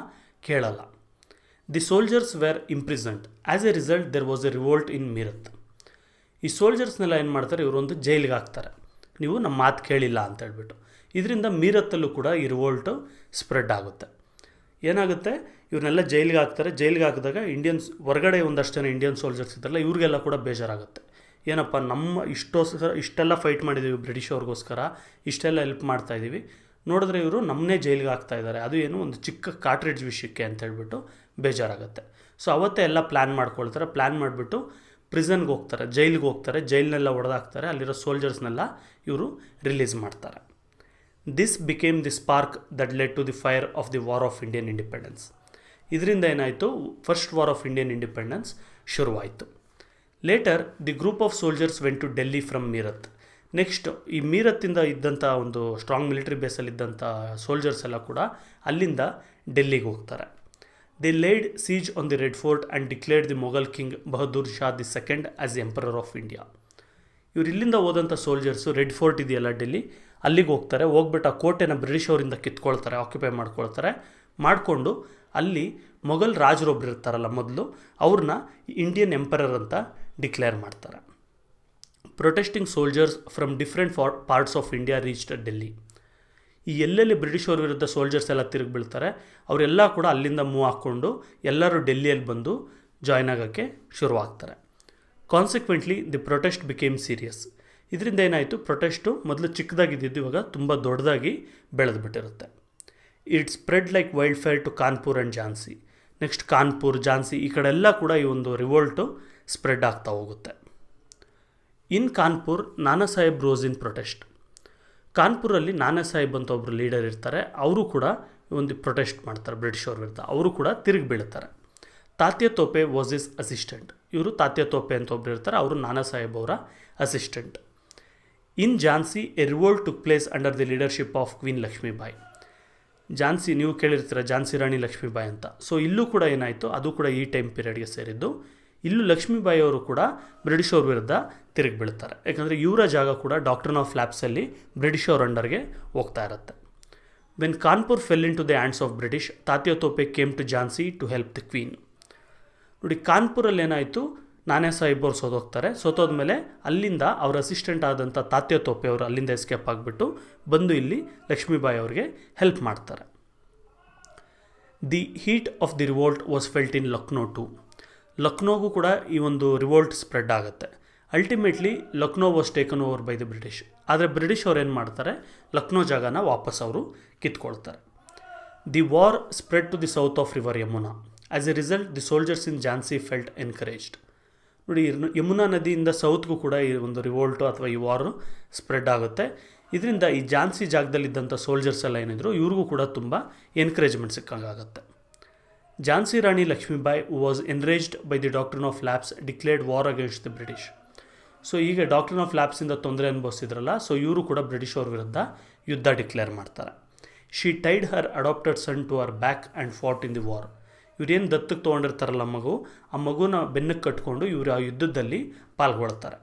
ಕೇಳಲ್ಲ. The soldiers were imprisoned. As a result there was a revolt in Meerut. ಈ ಸೋಲ್ಜರ್ಸ್ನೆಲ್ಲ ಏನು ಮಾಡ್ತಾರೆ, ಇವರೊಂದು ಜೈಲಿಗೆ ಹಾಕ್ತಾರೆ, ನೀವು ನಮ್ಮ ಮಾತು ಕೇಳಿಲ್ಲ ಅಂತ ಹೇಳ್ಬಿಟ್ಟು. ಇದರಿಂದ ಮೀರತ್ತಲ್ಲೂ ಕೂಡ ಈ ರಿವೋಲ್ಟು ಸ್ಪ್ರೆಡ್ ಆಗುತ್ತೆ. ಏನಾಗುತ್ತೆ, ಇವ್ರನ್ನೆಲ್ಲ ಜೈಲಿಗೆ ಹಾಕ್ತಾರೆ. ಜೈಲಿಗೆ ಹಾಕಿದಾಗ ಇಂಡಿಯನ್ಸ್ ಹೊರಗಡೆ ಒಂದಷ್ಟು ಜನ ಇಂಡಿಯನ್ ಸೋಲ್ಜರ್ಸ್ ಇದ್ದಾರಲ್ಲ, ಇವ್ರಿಗೆಲ್ಲ ಕೂಡ ಬೇಜಾರಾಗುತ್ತೆ. ಏನಪ್ಪ, ನಮ್ಮ ಇಷ್ಟೆಲ್ಲ ಫೈಟ್ ಮಾಡಿದ್ದೀವಿ ಬ್ರಿಟಿಷ್ ಅವ್ರಿಗೋಸ್ಕರ, ಇಷ್ಟೆಲ್ಲ ಹೆಲ್ಪ್ ಮಾಡ್ತಾಯಿದ್ದೀವಿ, ನೋಡಿದ್ರೆ ಇವರು ನಮ್ಮನ್ನೇ ಜೈಲಿಗೆ ಹಾಕ್ತಾ ಇದ್ದಾರೆ, ಅದು ಏನು ಒಂದು ಚಿಕ್ಕ ಕಾಟ್ರೇಜ್ ವಿಷಯಕ್ಕೆ ಅಂತ ಹೇಳ್ಬಿಟ್ಟು ಬೇಜಾರಾಗುತ್ತೆ. ಸೊ ಅವತ್ತೇ ಎಲ್ಲ ಪ್ಲ್ಯಾನ್ ಮಾಡ್ಕೊಳ್ತಾರೆ. ಪ್ಲ್ಯಾನ್ ಮಾಡಿಬಿಟ್ಟು ಪ್ರಿಸನ್ಗೆ ಹೋಗ್ತಾರೆ, ಜೈಲಿಗೆ ಹೋಗ್ತಾರೆ. ಜೈಲನ್ನೆಲ್ಲ ಹೊಡೆದಾಕ್ತಾರೆ. ಅಲ್ಲಿರೋ ಸೋಲ್ಜರ್ಸ್ನೆಲ್ಲ ಇವರು ರಿಲೀಸ್ ಮಾಡ್ತಾರೆ. This became the spark that led to the fire of the war of Indian independence. ಇದರಿಂದ ಏನಾಯಿತು, first war of Indian independence ಶುರುವಾಯಿತು. Later the group of soldiers went to Delhi from Meerut. Next ಈ ಮೀರತ್ತಿಂದ ಇದ್ದಂಥ ಒಂದು ಸ್ಟ್ರಾಂಗ್ ಮಿಲಿಟರಿ ಬೇಸಲ್ಲಿದ್ದಂಥ ಸೋಲ್ಜರ್ಸ್ ಎಲ್ಲ ಕೂಡ ಅಲ್ಲಿಂದ ಡೆಲ್ಲಿಗೆ ಹೋಗ್ತಾರೆ. They laid siege on the Red Fort and declared the Mughal king Bahadur Shah the second as the emperor of India. ಇವ್ರು ಇಲ್ಲಿಂದ ಹೋದಂಥ ಸೋಲ್ಜರ್ಸು ರೆಡ್ ಫೋರ್ಟ್ ಇದೆಯಲ್ಲ ಡೆಲ್ಲಿ, ಅಲ್ಲಿಗೆ ಹೋಗ್ತಾರೆ. ಹೋಗ್ಬಿಟ್ಟು ಆ ಕೋಟೆನ ಬ್ರಿಟಿಷ್ ಅವರಿಂದ ಕಿತ್ಕೊಳ್ತಾರೆ, ಆಕ್ಯುಪೈ ಮಾಡ್ಕೊಳ್ತಾರೆ. ಮಾಡಿಕೊಂಡು ಅಲ್ಲಿ ಮೊಘಲ್ ರಾಜರೊಬ್ಬರು ಇರ್ತಾರಲ್ಲ ಮೊದಲು, ಅವ್ರನ್ನ ಇಂಡಿಯನ್ ಎಂಪರರ್ ಅಂತ ಡಿಕ್ಲೇರ್ ಮಾಡ್ತಾರೆ. Protesting soldiers from different parts of India reached Delhi. ಈ ಎಲ್ಲೆಲ್ಲಿ ಬ್ರಿಟಿಷವ್ರ ವಿರುದ್ಧ ಸೋಲ್ಜರ್ಸ್ ಎಲ್ಲ ತಿರುಗಿ ಬೀಳ್ತಾರೆ, ಅವರೆಲ್ಲ ಕೂಡ ಅಲ್ಲಿಂದ ಮೂವ್ ಹಾಕ್ಕೊಂಡು ಎಲ್ಲರೂ ಡೆಲ್ಲಿಯಲ್ಲಿ ಬಂದು ಜಾಯ್ನ್ ಆಗೋಕ್ಕೆ ಶುರುವಾಗ್ತಾರೆ. Consequently the protest became serious. ಇದರಿಂದ ಏನಾಯಿತು, ಪ್ರೊಟೆಸ್ಟು ಮೊದಲು ಚಿಕ್ಕದಾಗಿದ್ದು ಇವಾಗ ತುಂಬ ದೊಡ್ಡದಾಗಿ ಬೆಳೆದುಬಿಟ್ಟಿರುತ್ತೆ. It spread like wild fire to Kanpur and Jhansi. Next Kanpur, Jhansi ಈ ಕಡೆಲ್ಲ ಕೂಡ ಈ ಒಂದು ರಿವೋಲ್ಟು ಸ್ಪ್ರೆಡ್ ಆಗ್ತಾ ಹೋಗುತ್ತೆ. ಇನ್ ಕಾನ್ಪುರ್ ನಾನಾ ಸಾಹೇಬ್ ರೋಸ್ ಇನ್ ಪ್ರೊಟೆಸ್ಟ್. ಕಾನ್ಪುರಲ್ಲಿ ನಾನಾ ಸಾಹೇಬ್ ಅಂತ ಒಬ್ಬರು ಲೀಡರ್ ಇರ್ತಾರೆ. ಅವರು ಕೂಡ ಒಂದು ಪ್ರೊಟೆಸ್ಟ್ ಮಾಡ್ತಾರೆ ಬ್ರಿಟಿಷ್ ಅವ್ರ ವಿರುದ್ಧ. ಅವರು ಕೂಡ ತಿರುಗಿ ಬೀಳ್ತಾರೆ. ತಾತ್ಯ ತೋಪೆ ವಾಸ್ ಇಸ್ ಅಸಿಸ್ಟೆಂಟ್. ಇವರು ತಾತ್ಯ ತೋಪೆ ಅಂತ ಒಬ್ಬರು ಇರ್ತಾರೆ, ಅವರು ನಾನಾ ಸಾಹೇಬ್ ಅವರ assistant. In Jhansi A revolt took place under the leadership of queen Lakshmibai. Jhansi ನೀವು ಕೇಳಿರ್ತೀರ, ಝಾನ್ಸಿ ರಾಣಿ ಲಕ್ಷ್ಮೀಬಾಯಿ ಅಂತ. ಸೊ ಇಲ್ಲೂ ಕೂಡ ಏನಾಯಿತು, ಅದು ಕೂಡ ಈ ಟೈಮ್ ಪೀರಿಯಡ್ಗೆ ಸೇರಿದ್ದು. ಇಲ್ಲೂ ಲಕ್ಷ್ಮೀಬಾಯಿ ಅವರು ಕೂಡ ಬ್ರಿಟಿಷ್ ಅವ್ರ ವಿರುದ್ಧ ತಿರುಗಿ ಬೀಳ್ತಾರೆ. ಯಾಕಂದರೆ ಇವರ ಜಾಗ ಕೂಡ ಡಾಕ್ಟ್ರಿನ್ ಆಫ್ ಲ್ಯಾಬ್ಸಲ್ಲಿ ಬ್ರಿಟಿಷ್ ಅವ್ರ ಅಂಡರ್ಗೆ ಹೋಗ್ತಾ ಇರುತ್ತೆ. When Kanpur fell in to the hands of British, Tatya Tope came to Jhansi to help the queen. ನೋಡಿ, ಕಾನ್ಪುರಲ್ಲಿ ಏನಾಯಿತು, ನಾನಾ ಸಾಹೇಬ್ ಅವ್ರು ಸೋತೋಗ್ತಾರೆ. ಸೋತೋದ್ಮೇಲೆ ಅಲ್ಲಿಂದ ಅವ್ರ ಅಸಿಸ್ಟೆಂಟ್ ಆದಂಥ ತಾತ್ಯ ತೋಪೆ ಅವರು ಅಲ್ಲಿಂದ ಎಸ್ಕೇಪ್ ಆಗಿಬಿಟ್ಟು ಬಂದು ಇಲ್ಲಿ ಲಕ್ಷ್ಮೀಬಾಯಿ ಅವ್ರಿಗೆ ಹೆಲ್ಪ್ ಮಾಡ್ತಾರೆ. The heat of the revolt was felt in Lucknow too. ಲಕ್ನೋಗೂ ಕೂಡ ಈ ಒಂದು ರಿವೋಲ್ಟ್ ಸ್ಪ್ರೆಡ್ ಆಗುತ್ತೆ. Ultimately Lucknow was taken over by the British. ಆದರೆ ಬ್ರಿಟಿಷ್ ಅವ್ರು ಏನು ಮಾಡ್ತಾರೆ, ಲಕ್ನೋ ಜಾಗನ ವಾಪಸ್ ಅವರು ಕಿತ್ಕೊಳ್ತಾರೆ. The war spread to the south of river Yamuna. As a result the soldiers in Jhansi felt encouraged. ನೋಡಿ, ಯಮುನಾ ನದಿಯಿಂದ ಸೌತ್ಗೂ ಕೂಡ ಈ ಒಂದು ರಿವೋಲ್ಟು ಅಥವಾ ಈ ವಾರು ಸ್ಪ್ರೆಡ್ ಆಗುತ್ತೆ. ಇದರಿಂದ ಈ ಝಾನ್ಸಿ ಜಾಗದಲ್ಲಿದ್ದಂಥ ಸೋಲ್ಜರ್ಸ್ ಎಲ್ಲ ಏನಿದ್ರು, ಇವ್ರಿಗೂ ಕೂಡ ತುಂಬ ಎನ್ಕರೇಜ್ಮೆಂಟ್ ಸಿಕ್ಕಂಗಾಗುತ್ತೆ. Jhansi Rani Lakshmibai was enraged by the doctrine of lapse declared war against the British. So ಈಗ ಡಾಕ್ಟ್ರಿನ್ ಆಫ್ ಲ್ಯಾಬ್ಸಿಂದ ತೊಂದರೆ ಅನುಭವಿಸಿದ್ರಲ್ಲ, ಸೊ ಇವರು ಕೂಡ ಬ್ರಿಟಿಷ್ ಅವ್ರ ವಿರುದ್ಧ ಯುದ್ಧ ಡಿಕ್ಲೇರ್ ಮಾಡ್ತಾರೆ. She tied her adopted son to her back and fought in the war. ಇವ್ರೇನು ದತ್ತಕ್ಕೆ ತೊಗೊಂಡಿರ್ತಾರಲ್ಲ ಮಗು, ಆ ಮಗುನ ಬೆನ್ನಕ್ಕೆ ಕಟ್ಕೊಂಡು ಇವರು ಆ ಯುದ್ಧದಲ್ಲಿ ಪಾಲ್ಗೊಳ್ತಾರೆ.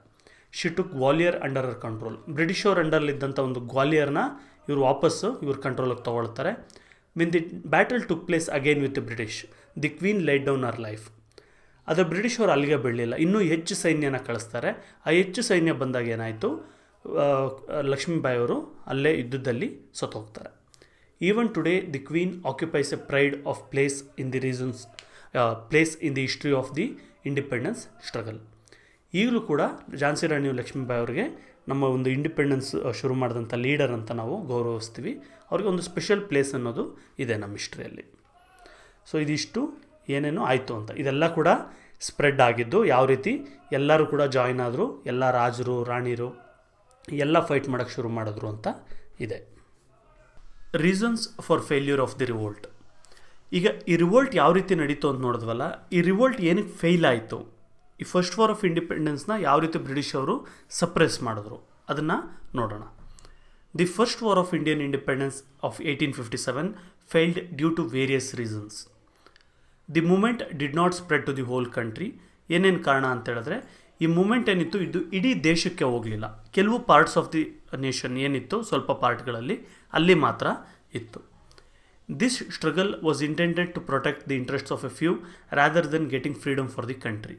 She took Gwalior under her control. British ಅವ್ರ ಅಂಡರ್ಲಿದ್ದಂಥ ಒಂದು ಗ್ವಾಲಿಯರ್ನ ಇವರು ವಾಪಸ್ಸು ಇವ್ರ ಕಂಟ್ರೋಲಿಗೆ ತೊಗೊಳ್ತಾರೆ. When the battle took place again with the British, the queen laid down her life. ಆದರೆ ಬ್ರಿಟಿಷ್ ಅವರು ಅಲ್ಲಿಗೆ ಬೀಳಲಿಲ್ಲ, ಇನ್ನೂ ಹೆಚ್ಚು ಸೈನ್ಯನ ಕಳಿಸ್ತಾರೆ. ಆ ಹೆಚ್ಚು ಸೈನ್ಯ ಬಂದಾಗ ಏನಾಯಿತು, ಲಕ್ಷ್ಮೀಬಾಯಿ ಅವರು ಅಲ್ಲೇ ಯುದ್ಧದಲ್ಲಿ ಸತ್ತೋಗ್ತಾರೆ. Even today the queen occupies a pride of place in the history of the independence struggle. ಈಗಲೂ ಕೂಡ ಝಾನ್ಸಿ ರಾಣಿ ಲಕ್ಷ್ಮೀಬಾಯಿ ಅವರಿಗೆ ನಮ್ಮ ಒಂದು ಇಂಡಿಪೆಂಡೆನ್ಸ್ ಶುರು ಮಾಡಿದಂಥ ಲೀಡರ್ ಅಂತ ನಾವು ಗೌರವಿಸ್ತೀವಿ. ಅವ್ರಿಗೆ ಒಂದು ಸ್ಪೆಷಲ್ ಪ್ಲೇಸ್ ಅನ್ನೋದು ಇದೆ ನಮ್ಮ ಹಿಸ್ಟ್ರಿಯಲ್ಲಿ. ಸೊ ಇದಿಷ್ಟು ಏನೇನೋ ಆಯಿತು ಅಂತ, ಇದೆಲ್ಲ ಕೂಡ ಸ್ಪ್ರೆಡ್ ಆಗಿದ್ದು ಯಾವ ರೀತಿ ಎಲ್ಲರೂ ಕೂಡ ಜಾಯ್ನ್ ಆದರು, ಎಲ್ಲ ರಾಜರು ರಾಣಿರು ಎಲ್ಲ ಫೈಟ್ ಮಾಡೋಕ್ಕೆ ಶುರು ಮಾಡಿದ್ರು ಅಂತ ಇದೆ. Reasons for failure of the revolt. ಈಗ ಈ ರಿವೋಲ್ಟ್ ಯಾವ ರೀತಿ ನಡೀತು ಅಂತ ನೋಡಿದ್ವಲ್ಲ, ಈ ರಿವೋಲ್ಟ್ ಏನಕ್ಕೆ ಫೇಲ್ ಆಯಿತು, ಈ ಫಸ್ಟ್ ವಾರ್ ಆಫ್ ಇಂಡಿಪೆಂಡೆನ್ಸ್ನ ಯಾವ ರೀತಿ ಬ್ರಿಟಿಷ್ ಅವರು ಸಪ್ರೆಸ್ ಮಾಡಿದ್ರು ಅದನ್ನು ನೋಡೋಣ. The first war of Indian independence of 1857 failed due to various reasons. The movement did not spread to the whole country. ಏನೇನು ಕಾರಣ ಅಂತ ಹೇಳಿದ್ರೆ, ಈ ಮೂಮೆಂಟ್ ಏನಿತ್ತು ಇದು ಇಡೀ ದೇಶಕ್ಕೆ ಹೋಗಲಿಲ್ಲ. ಕೆಲವು ಪಾರ್ಟ್ಸ್ ಆಫ್ ದಿ ನೇಷನ್ ಏನಿತ್ತು, ಸ್ವಲ್ಪ ಪಾರ್ಟ್ಗಳಲ್ಲಿ ಅಲ್ಲಿ ಮಾತ್ರ ಇತ್ತು. This struggle was intended to protect the interests of a few rather than getting freedom for the country.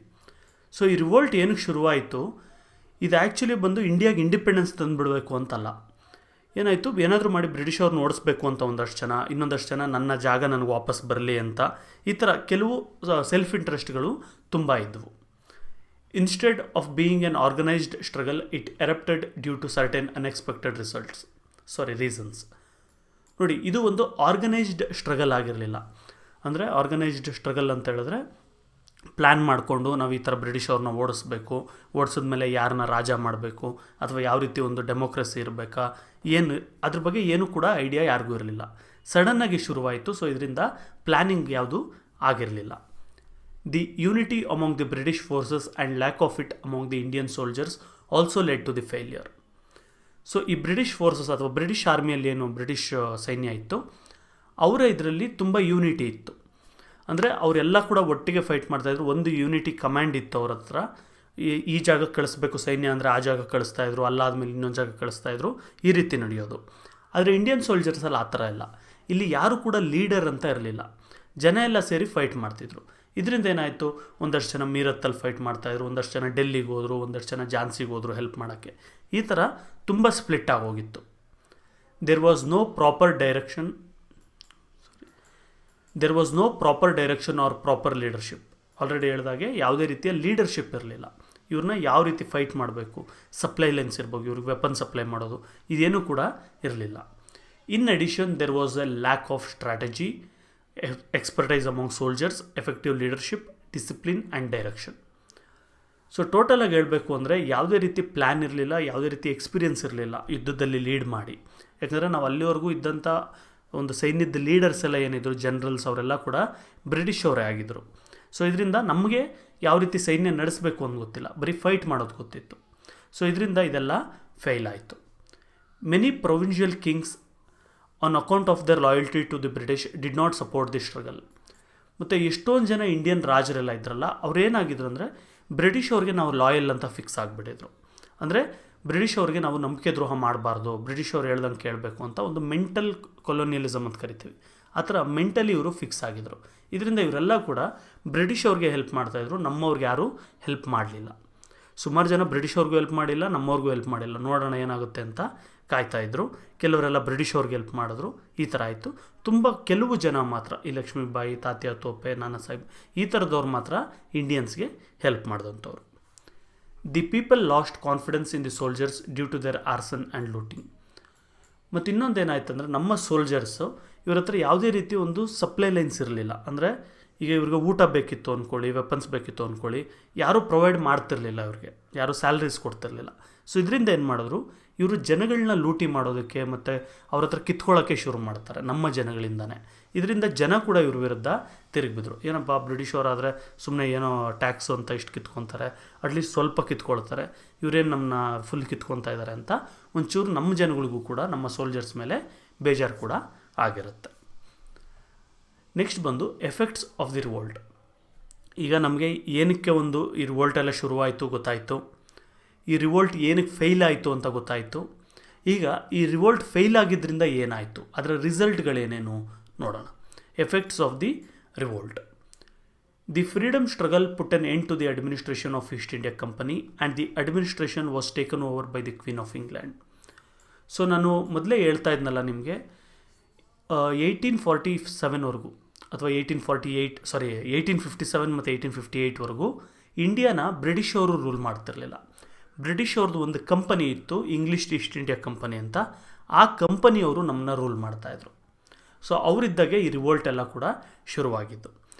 So ಈ ರಿವೋಲ್ಟ್ ಏನಕ್ಕೆ ಶುರುವಾಯಿತು, ಇದು ಆ್ಯಕ್ಚುಲಿ ಬಂದು ಇಂಡಿಯಾಗೆ ಇಂಡಿಪೆಂಡೆನ್ಸ್ ತಂದುಬಿಡಬೇಕು ಅಂತಲ್ಲ. ಏನಾಯಿತು, ಏನಾದರೂ ಮಾಡಿ ಬ್ರಿಟಿಷ್ ಅವ್ರನ್ನ ಓಡಿಸ್ಬೇಕು ಅಂತ ಒಂದಷ್ಟು ಜನ, ಇನ್ನೊಂದಷ್ಟು ಜನ ನನ್ನ ಜಾಗ ನನಗೆ ವಾಪಸ್ ಬರಲಿ ಅಂತ, ಈ ಥರ ಕೆಲವು ಸೆಲ್ಫ್ ಇಂಟ್ರೆಸ್ಟ್ಗಳು ತುಂಬ ಇದ್ದವು. Instead of being an organised struggle it erupted due to certain unexpected reasons. ನೋಡಿ, ಇದು ಒಂದು ಆರ್ಗನೈಸ್ಡ್ ಸ್ಟ್ರಗಲ್ ಆಗಿರಲಿಲ್ಲ. ಅಂದರೆ ಆರ್ಗನೈಸ್ಡ್ ಸ್ಟ್ರಗಲ್ ಅಂತ ಹೇಳಿದ್ರೆ ಪ್ಲ್ಯಾನ್ ಮಾಡಿಕೊಂಡು ನಾವು ಈ ಥರ ಬ್ರಿಟಿಷ್ ಅವ್ರನ್ನ ಓಡಿಸಿದ್ಮೇಲೆ ಯಾರನ್ನ ರಾಜ ಮಾಡಬೇಕು ಅಥವಾ ಯಾವ ರೀತಿ ಒಂದು ಡೆಮೋಕ್ರಸಿ ಇರಬೇಕಾ, ಅದ್ರ ಬಗ್ಗೆ ಏನೂ ಕೂಡ ಐಡಿಯಾ ಯಾರಿಗೂ ಇರಲಿಲ್ಲ. ಸಡನ್ನಾಗಿ ಶುರುವಾಯಿತು. ಸೊ ಇದರಿಂದ ಪ್ಲ್ಯಾನಿಂಗ್ ಯಾವುದು ಆಗಿರಲಿಲ್ಲ. The unity among the British forces and lack of it among the Indian soldiers also led to the failure. So ಈ ಬ್ರಿಟಿಷ್ ಫೋರ್ಸಸ್ ಅಥವಾ ಬ್ರಿಟಿಷ್ ಆರ್ಮಿಯಲ್ಲಿ ಏನು ಬ್ರಿಟಿಷ್ ಸೈನ್ಯ ಇತ್ತು, ಅವರ ಇದರಲ್ಲಿ ತುಂಬ ಯೂನಿಟಿ ಇತ್ತು. ಅಂದರೆ ಅವರೆಲ್ಲ ಕೂಡ ಒಟ್ಟಿಗೆ ಫೈಟ್ ಮಾಡ್ತಾಯಿದ್ರು. ಒಂದು ಯೂನಿಟಿ ಕಮಾಂಡ್ ಇತ್ತು ಅವ್ರ ಹತ್ರ. ಈ ಜಾಗಕ್ಕೆ ಕಳಿಸ್ಬೇಕು ಸೈನ್ಯ ಅಂದರೆ ಆ ಜಾಗಕ್ಕೆ ಕಳಿಸ್ತಾಯಿದ್ರು, ಅಲ್ಲಾದಮೇಲೆ ಇನ್ನೊಂದು ಜಾಗಕ್ಕೆ ಕಳಿಸ್ತಾಯಿದ್ರು, ಈ ರೀತಿ ನಡೆಯೋದು. ಆದರೆ ಇಂಡಿಯನ್ ಸೋಲ್ಜರ್ಸಲ್ಲಿ ಆ ಥರ ಇಲ್ಲ. ಇಲ್ಲಿ ಯಾರು ಕೂಡ ಲೀಡರ್ ಅಂತ ಇರಲಿಲ್ಲ. ಜನ ಎಲ್ಲ ಸೇರಿ ಫೈಟ್ ಮಾಡ್ತಿದ್ರು. ಇದರಿಂದ ಏನಾಯಿತು, ಒಂದಷ್ಟು ಜನ ಮೀರತ್ತಲ್ಲಿ ಫೈಟ್ ಮಾಡ್ತಾಯಿದ್ರು, ಒಂದಷ್ಟು ಜನ ಡೆಲ್ಲಿಗೆ ಹೋದರು, ಒಂದಷ್ಟು ಜನ ಝಾನ್ಸಿಗೆ ಹೋದರು ಹೆಲ್ಪ್ ಮಾಡೋಕ್ಕೆ. ಈ ಥರ ತುಂಬ ಸ್ಪ್ಲಿಟ್ ಆಗೋಗಿತ್ತು. There was no proper direction or proper leadership. Already ಹೇಳಿದಾಗೆ ಯಾವುದೇ ರೀತಿಯ ಲೀಡರ್ಶಿಪ್ ಇರಲಿಲ್ಲ. ಇವ್ರನ್ನ ಯಾವ ರೀತಿ ಫೈಟ್ ಮಾಡಬೇಕು, ಸಪ್ಲೈ ಲೈನ್ಸ್ ಇರ್ಬೋದು, ಇವ್ರಿಗೆ ವೆಪನ್ ಸಪ್ಲೈ ಮಾಡೋದು, ಇದೇನೂ ಕೂಡ ಇರಲಿಲ್ಲ. In addition there was a lack of strategy, expertise among soldiers, effective leadership, discipline and direction. So ಟೋಟಲಾಗಿ ಹೇಳಬೇಕು ಅಂದರೆ ಯಾವುದೇ ರೀತಿ ಪ್ಲ್ಯಾನ್ ಇರಲಿಲ್ಲ, ಯಾವುದೇ ರೀತಿ ಎಕ್ಸ್ಪೀರಿಯೆನ್ಸ್ ಇರಲಿಲ್ಲ ಯುದ್ಧದಲ್ಲಿ ಲೀಡ್ ಮಾಡಿ. ಯಾಕಂದರೆ ನಾವು ಅಲ್ಲಿವರೆಗೂ ಇದ್ದಂಥ ಒಂದು ಸೈನ್ಯದ ಲೀಡರ್ಸ್ ಎಲ್ಲ ಏನಿದ್ರು, ಜನರಲ್ಸ್, ಅವರೆಲ್ಲ ಕೂಡ ಬ್ರಿಟಿಷ್ ಅವರೇ ಆಗಿದ್ದರು. ಸೊ ಇದರಿಂದ ನಮಗೆ ಯಾವ ರೀತಿ ಸೈನ್ಯ ನಡೆಸಬೇಕು ಅಂತ ಗೊತ್ತಿಲ್ಲ, ಬರೀ ಫೈಟ್ ಮಾಡೋದು ಗೊತ್ತಿತ್ತು. ಸೊ ಇದರಿಂದ ಇದೆಲ್ಲ ಫೇಲ್ ಆಯಿತು. Many provincial kings on account of their loyalty to the British did not support the struggle. ಮತ್ತು ಎಷ್ಟೊಂದು ಜನ ಇಂಡಿಯನ್ ರಾಜರೆಲ್ಲ ಇದ್ರಲ್ಲ, ಅವ್ರೇನಾಗಿದ್ರು ಅಂದರೆ ಬ್ರಿಟಿಷ್ ಅವ್ರಿಗೆ ನಾವು ಲಾಯಲ್ ಅಂತ ಫಿಕ್ಸ್ ಆಗಿಬಿಟ್ಟಿದ್ರು. ಅಂದರೆ ಬ್ರಿಟಿಷ್ ಅವ್ರಿಗೆ ನಾವು ನಂಬಿಕೆ ದ್ರೋಹ ಮಾಡಬಾರ್ದು, ಬ್ರಿಟಿಷ್ ಅವ್ರು ಹೇಳ್ದಂಗೆ ಕೇಳಬೇಕು ಅಂತ ಒಂದು ಮೆಂಟಲ್ ಕೊಲೋನಿಯಲಿಸಮ್ ಅಂತ ಕರಿತೀವಿ. ಆ ಥರ ಮೆಂಟಲಿ ಇವರು ಫಿಕ್ಸ್ ಆಗಿದ್ರು. ಇದರಿಂದ ಇವರೆಲ್ಲ ಕೂಡ ಬ್ರಿಟಿಷ್ ಅವ್ರಿಗೆ ಹೆಲ್ಪ್ ಮಾಡ್ತಾಯಿದ್ರು, ನಮ್ಮವ್ರಿಗೆ ಯಾರೂ ಹೆಲ್ಪ್ ಮಾಡಲಿಲ್ಲ. ಸುಮಾರು ಜನ ಬ್ರಿಟಿಷ್ ಅವ್ರಿಗೂ ಹೆಲ್ಪ್ ಮಾಡಿಲ್ಲ, ನಮ್ಮವ್ರಿಗೂ ಹೆಲ್ಪ್ ಮಾಡಿಲ್ಲ, ನೋಡೋಣ ಏನಾಗುತ್ತೆ ಅಂತ ಕಾಯ್ತಾಯಿದ್ರು. ಕೆಲವರೆಲ್ಲ ಬ್ರಿಟಿಷ್ ಅವ್ರಿಗೆ ಹೆಲ್ಪ್ ಮಾಡಿದ್ರು. ಈ ಥರ ಆಯಿತು. ಕೆಲವು ಜನ ಮಾತ್ರ, ಈ ಲಕ್ಷ್ಮೀಬಾಯಿ, ತಾತ್ಯಾ ತೋಪೆ, ನಾನಾ ಸಾಹೇಬ್, ಈ ಥರದವ್ರು ಮಾತ್ರ ಇಂಡಿಯನ್ಸ್ಗೆ ಹೆಲ್ಪ್ ಮಾಡಿದಂಥವ್ರು. The people lost confidence in the soldiers due to their arson and looting. ಮತ್ತು ಇನ್ನೊಂದೇನಾಯ್ತು ಅಂದರೆ ನಮ್ಮ ಸೋಲ್ಜರ್ಸು ಇವ್ರ ಹತ್ರ ಯಾವುದೇ ರೀತಿ ಒಂದು ಸಪ್ಲೈ ಲೈನ್ಸ್ ಇರಲಿಲ್ಲ. ಅಂದರೆ ಈಗ ಇವ್ರಿಗೆ ಊಟ ಬೇಕಿತ್ತು ಅಂದ್ಕೊಳ್ಳಿ, ವೆಪನ್ಸ್ ಬೇಕಿತ್ತು ಅಂದ್ಕೊಳ್ಳಿ, ಯಾರೂ ಪ್ರೊವೈಡ್ ಮಾಡ್ತಿರ್ಲಿಲ್ಲ, ಇವ್ರಿಗೆ ಯಾರೂ ಸ್ಯಾಲ್ರೀಸ್ ಕೊಡ್ತಿರ್ಲಿಲ್ಲ. ಸೊ ಇದರಿಂದ ಏನು ಮಾಡಿದ್ರು, ಇವರು ಜನಗಳನ್ನ ಲೂಟಿ ಮಾಡೋದಕ್ಕೆ ಮತ್ತು ಅವ್ರ ಹತ್ರ ಕಿತ್ಕೊಳ್ಳೋಕ್ಕೆ ಶುರು ಮಾಡ್ತಾರೆ, ನಮ್ಮ ಜನಗಳಿಂದನೇ. ಇದರಿಂದ ಜನ ಕೂಡ ಇವ್ರ ವಿರುದ್ಧ ತಿರುಗಿಬಿದ್ರು. ಏನಪ್ಪ ಬ್ರಿಟಿಷವರಾದರೆ ಸುಮ್ಮನೆ ಏನೋ ಟ್ಯಾಕ್ಸು ಅಂತ ಇಷ್ಟು ಕಿತ್ಕೊತಾರೆ, ಅಟ್ಲೀಸ್ಟ್ ಸ್ವಲ್ಪ ಕಿತ್ಕೊಳ್ತಾರೆ, ಇವರೇನು ನಮ್ಮನ್ನ ಫುಲ್ ಕಿತ್ಕೊತಾ ಇದ್ದಾರೆ ಅಂತ ಒಂಚೂರು ನಮ್ಮ ಜನಗಳಿಗೂ ಕೂಡ, ನಮ್ಮ ಸೋಲ್ಜರ್ಸ್ ಮೇಲೆ ಬೇಜಾರು ಕೂಡ ಆಗಿರುತ್ತೆ. ನೆಕ್ಸ್ಟ್ ಬಂದು ಎಫೆಕ್ಟ್ಸ್ ಆಫ್ ದಿ ರಿವೋಲ್ಟ್. ಈಗ ನಮಗೆ ಏನಕ್ಕೆ ಒಂದು ಈ ರಿವೋಲ್ಟ್ ಎಲ್ಲ ಶುರುವಾಯಿತು ಗೊತ್ತಾಯಿತು, ಈ ರಿವೋಲ್ಟ್ ಏನಕ್ಕೆ ಫೇಲ್ ಆಯಿತು ಅಂತ ಗೊತ್ತಾಯಿತು. ಈಗ ಈ ರಿವೋಲ್ಟ್ ಫೇಲ್ ಆಗಿದ್ದರಿಂದ ಏನಾಯಿತು, ಅದರ ರಿಸಲ್ಟ್ಗಳೇನೇನು ನೋಡೋಣ. Effects of the revolt. The freedom struggle put an end to the administration of East India Company and the administration was taken over by the queen of England. So ನಾನು ಮೊದಲೇ ಹೇಳ್ತಾ ಇದ್ನಲ್ಲ ನಿಮಗೆ, 1847ವರೆಗೂ ಅಥವಾ 1857 ಮತ್ತು 1858ವರೆಗೂ ಇಂಡಿಯಾನ ಬ್ರಿಟಿಷ್ ಅವರು ರೂಲ್ ಮಾಡ್ತಿರಲಿಲ್ಲ. ಬ್ರಿಟಿಷ್ ಅವ್ರದ್ದು ಒಂದು ಕಂಪನಿ ಇತ್ತು, ಇಂಗ್ಲೀಷ್ ಈಸ್ಟ್ ಇಂಡಿಯಾ ಕಂಪನಿ ಅಂತ. ಆ ಕಂಪನಿಯವರು ನಮ್ಮನ್ನ ರೂಲ್ ಮಾಡ್ತಾಯಿದ್ರು. ಸೊ ಅವರಿದ್ದಾಗೆ ಈ ರಿವೋಲ್ಟ್ ಎಲ್ಲ ಕೂಡ ಶುರುವಾಗಿದ್ದು.